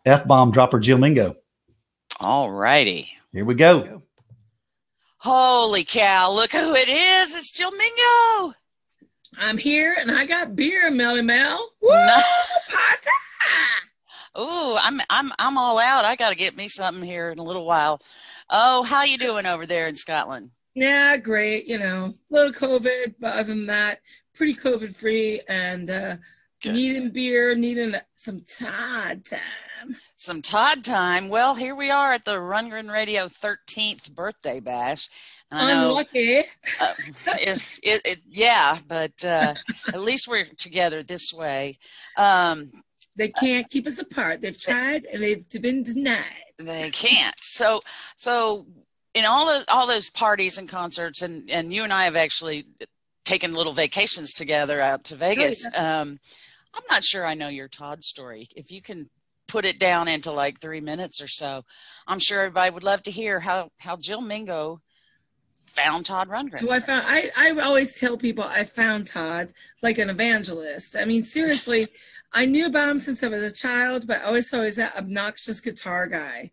F-bomb dropper, Jill Mingo. All righty. Here we go. Holy cow. Look who it is. It's Jill Mingo. I'm here and I got beer, Melly Mel. Woo! Party! Ooh, I'm all out. I got to get me something here in a little while. Oh, how you doing over there in Scotland? Yeah, great. You know, a little COVID, but other than that, pretty COVID free, and needing beer, needing some Todd time. Some Todd time. Well, here we are at the Rundgren Radio 13th birthday bash. Unlucky. Yeah, but at least we're together this way. They can't keep us apart. They've tried and they've been denied. They can't. So in all those parties and concerts, and you and I have actually taken little vacations together out to Vegas. I'm not sure I know your Todd story. If you can put it down into like 3 minutes or so, I'm sure everybody would love to hear how Jill Mingo found Todd Rundgren. Who I always tell people I found Todd like an evangelist. I mean, seriously, I knew about him since I was a child, but I always saw he's that obnoxious guitar guy.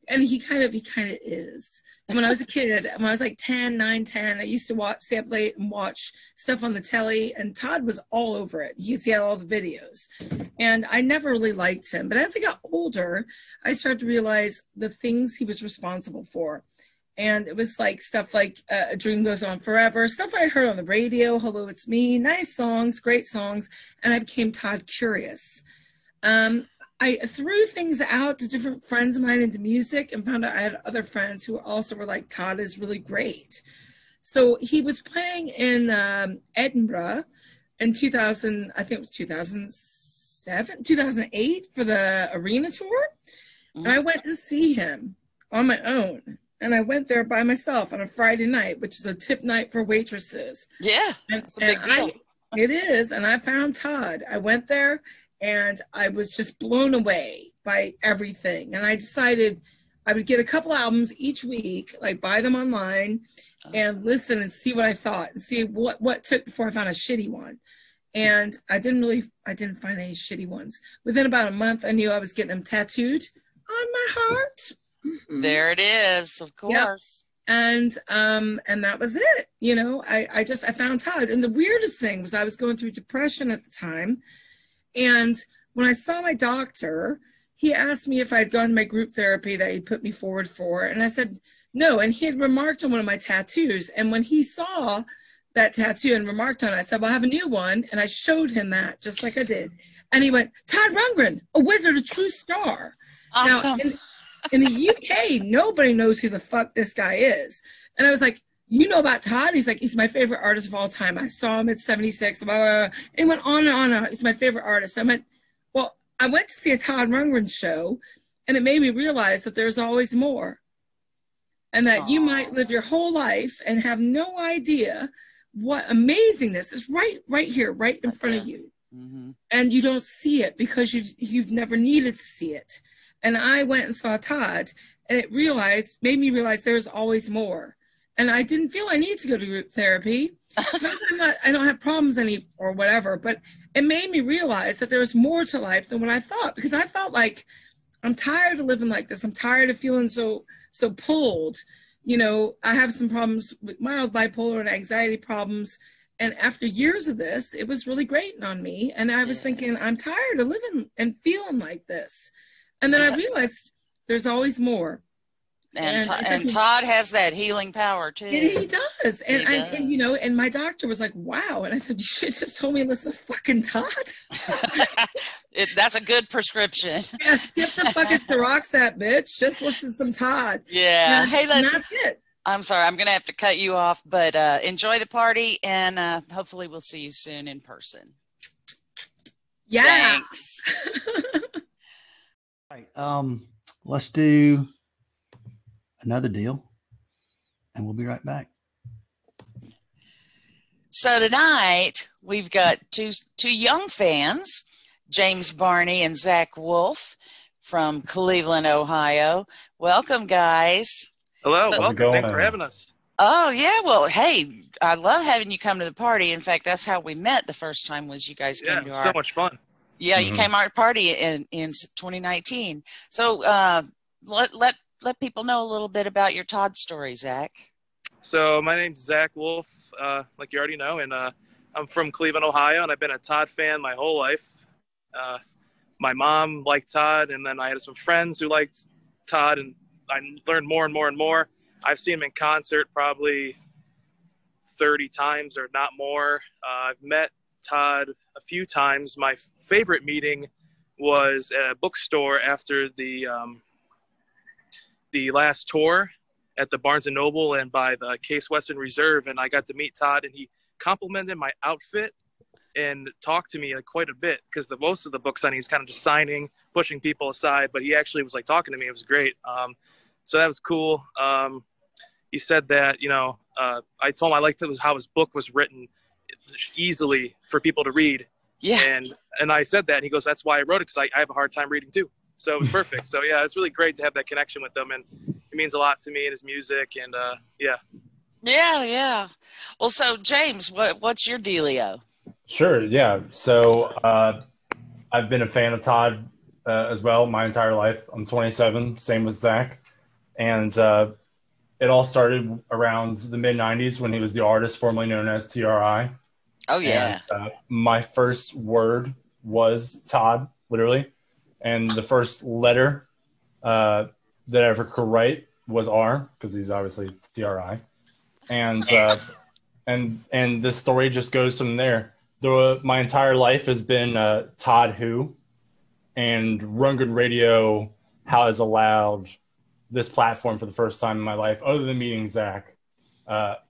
And he kind of is. When I was a kid, when I was like 9, 10, I used to stay up late and watch stuff on the telly, and Todd was all over it. He had all the videos. And I never really liked him. But as I got older, I started to realize the things he was responsible for. And it was like stuff like A Dream Goes On Forever, stuff I heard on the radio, Hello, It's Me, nice songs, great songs. And I became Todd curious. I threw things out to different friends of mine into music and found out I had other friends who also were like, Todd is really great. So he was playing in Edinburgh in 2000, I think it was 2008 for the arena tour. And I went to see him on my own. And I went there by myself on a Friday night, which is a tip night for waitresses. Yeah, that's a big deal. It is. And I found Todd. I went there and I was just blown away by everything. And I decided I would get a couple albums each week, like buy them online and listen and see what I thought and see what took before I found a shitty one. And I didn't find any shitty ones. Within about a month, I knew I was getting them tattooed on my heart. There it is, of course. Yep. And that was it. You know, I found Todd. And the weirdest thing was I was going through depression at the time. And when I saw my doctor, he asked me if I'd gone to my group therapy that he put me forward for. And I said, no. And he had remarked on one of my tattoos. And when he saw that tattoo and remarked on it, I said, well, I have a new one. And I showed him that, just like I did. And he went, Todd Rundgren, a wizard, a true star. Awesome. Now, in the UK, nobody knows who the fuck this guy is. And I was like, you know about Todd? He's like, he's my favorite artist of all time. I saw him at 76. Blah, blah, blah. And he went on and on. He's my favorite artist. I went, well, I went to see a Todd Rundgren show, and it made me realize that there's always more. And that you might live your whole life and have no idea what amazingness is right here, right in front of you. Mm-hmm. And you don't see it because you've never needed to see it. And I went and saw Todd, and it made me realize there's always more. And I didn't feel I needed to go to group therapy. I don't have problems or whatever, but it made me realize that there was more to life than what I thought, because I felt like I'm tired of living like this. I'm tired of feeling so pulled. You know, I have some problems with mild bipolar and anxiety problems. And after years of this, it was really grating on me. And I was thinking, I'm tired of living and feeling like this. And then I realized there's always more. And Todd has that healing power too. He does. And He and you know, and my doctor was like, wow. And I said, you should have just told me to listen to fucking Todd. That's a good prescription. Yeah, skip the fucking Seroxat, bitch. Just listen to some Todd. Yeah. And Hey, let's. that's it. I'm sorry, I'm gonna have to cut you off, but enjoy the party, and hopefully we'll see you soon in person. Yeah. Thanks. All right, let's do another deal, and we'll be right back. So tonight we've got two young fans, James Barney and Zach Wolf from Cleveland, Ohio. Welcome, guys. Hello, So, welcome. Thanks for having us. Oh yeah, well, hey, I love having you come to the party. In fact, that's how we met the first time was you guys came to our. So much fun. Yeah, you came to our party in 2019. So let people know a little bit about your Todd story, Zach. So my name's Zach Wolf, like you already know, and I'm from Cleveland, Ohio, and I've been a Todd fan my whole life. My mom liked Todd, and then I had some friends who liked Todd, and I learned more and more and more. I've seen him in concert probably 30 times or not more. I've met Todd a few times. My favorite meeting was at a bookstore after the last tour at the Barnes & Noble and by the Case Western Reserve, and I got to meet Todd, and he complimented my outfit and talked to me quite a bit, because most of the book signing he's kind of just signing, pushing people aside, but he actually was talking to me. It was great. So that was cool. He said that, I told him I liked how his book was written easily for people to read. Yeah. And I said that, and he goes, that's why I wrote it, because I have a hard time reading too. So it was perfect. So yeah, it's really great to have that connection with him, and it means a lot to me and his music, and yeah. Yeah. Well, so James, what's your dealio? Sure. Yeah. So I've been a fan of Todd as well my entire life. I'm 27, same with Zach. And it all started around the mid-90s when he was the artist formerly known as TRI. Oh, yeah. And, my first word was Todd, literally. And the first letter that I ever could write was R, because he's obviously TRI. And this story just goes from there. My entire life has been Todd Who, and Rundgren Radio has allowed this platform for the first time in my life, other than meeting Zach,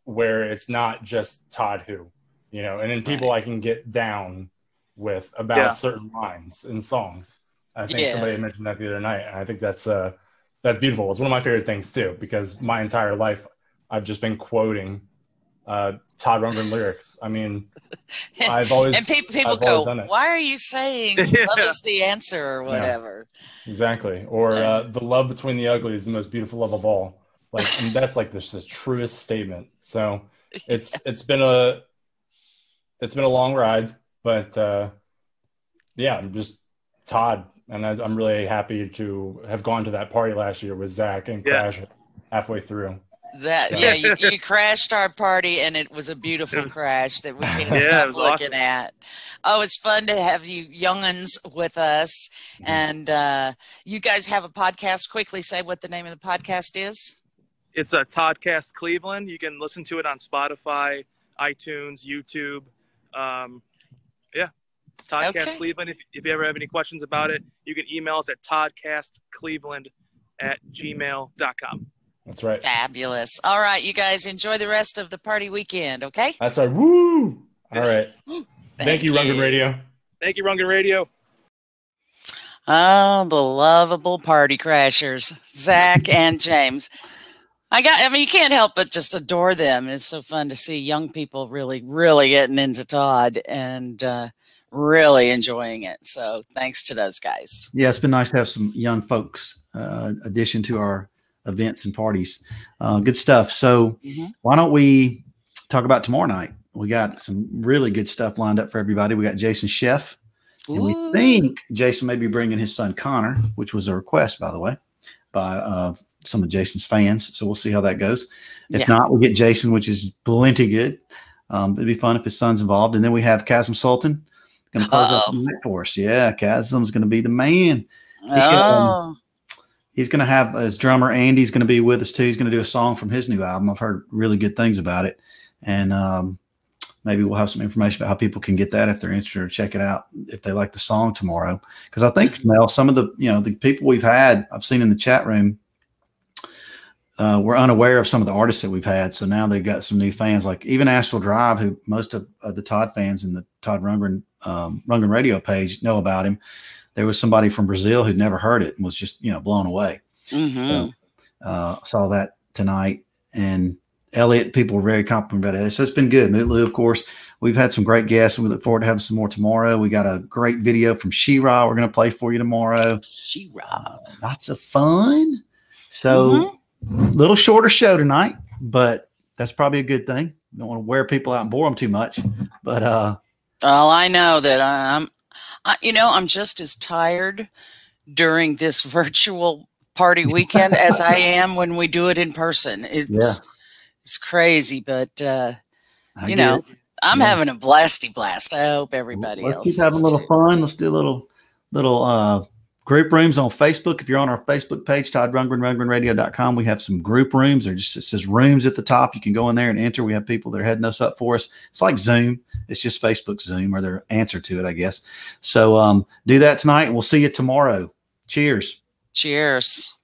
where it's not just Todd Who, and then people I can get down with about certain lines in songs. I think somebody mentioned that the other night, and I think that's beautiful. It's one of my favorite things too, because my entire life I've just been quoting Todd Rundgren lyrics. I mean, I've always and people go, why are you saying love is the answer or whatever? Yeah, exactly. Or the love between the ugly is the most beautiful love of all. And that's the truest statement. So it's been a long ride, but I'm just Todd, and I'm really happy to have gone to that party last year with Zach and crash halfway through. You crashed our party, and it was a beautiful crash that we can't stop looking at. Oh, it's fun to have you young'uns with us. And you guys have a podcast. Quickly say what the name of the podcast is. It's a Toddcast Cleveland. You can listen to it on Spotify, iTunes, YouTube. Toddcast Cleveland. If you ever have any questions about it, you can email us at toddcastcleveland@gmail.com. That's right. Fabulous. All right, you guys enjoy the rest of the party weekend, okay? That's right. Woo! All right. Thank you, Rundgren Radio. Thank you, Rundgren Radio. Oh, the lovable party crashers, Zach and James. You can't help but just adore them. It's so fun to see young people really, really getting into Todd and really enjoying it. So thanks to those guys. Yeah, it's been nice to have some young folks addition to our events and parties. Good stuff. So why don't we talk about tomorrow night? We got some really good stuff lined up for everybody. We got Jason Sheff, and we think Jason may be bringing his son Connor, which was a request, by the way, by some of Jason's fans. So we'll see how that goes. If not, we'll get Jason, which is plenty good. It'd be fun if his son's involved. And then we have Chasm Sultan going to close up the night for us. Yeah, Chasm's going to be the man. he's going to have his drummer Andy's going to be with us too. He's going to do a song from his new album. I've heard really good things about it, and maybe we'll have some information about how people can get that if they're interested or check it out if they like the song tomorrow. Because I think, Mel, some of the the people I've seen in the chat room, we're unaware of some of the artists that we've had. So now they've got some new fans, like even Astral Drive, who most of the Todd fans in the Todd Rundgren radio page know about him. There was somebody from Brazil who'd never heard it and was just, blown away. Mm-hmm. So, saw that tonight. And Elliot, people were very complimentary about it. So it's been good. Mutlu, of course. We've had some great guests, and we look forward to having some more tomorrow. We got a great video from She-Ra we're going to play for you tomorrow. She-Ra. Lots of fun. So little shorter show tonight, but that's probably a good thing. Don't want to wear people out and bore them too much. But I know that I'm just as tired during this virtual party weekend as I am when we do it in person. It's crazy, but I'm having a blasty blast. I hope everybody else. Let's keep having a little fun. Let's do a little group rooms on Facebook. If you're on our Facebook page, Todd Rundgren, RundgrenRadio.com, we have some group rooms. It says rooms at the top. You can go in there and enter. We have people that are heading us up for us. It's like Zoom. It's just Facebook Zoom, or their answer to it, I guess. So do that tonight, and we'll see you tomorrow. Cheers. Cheers.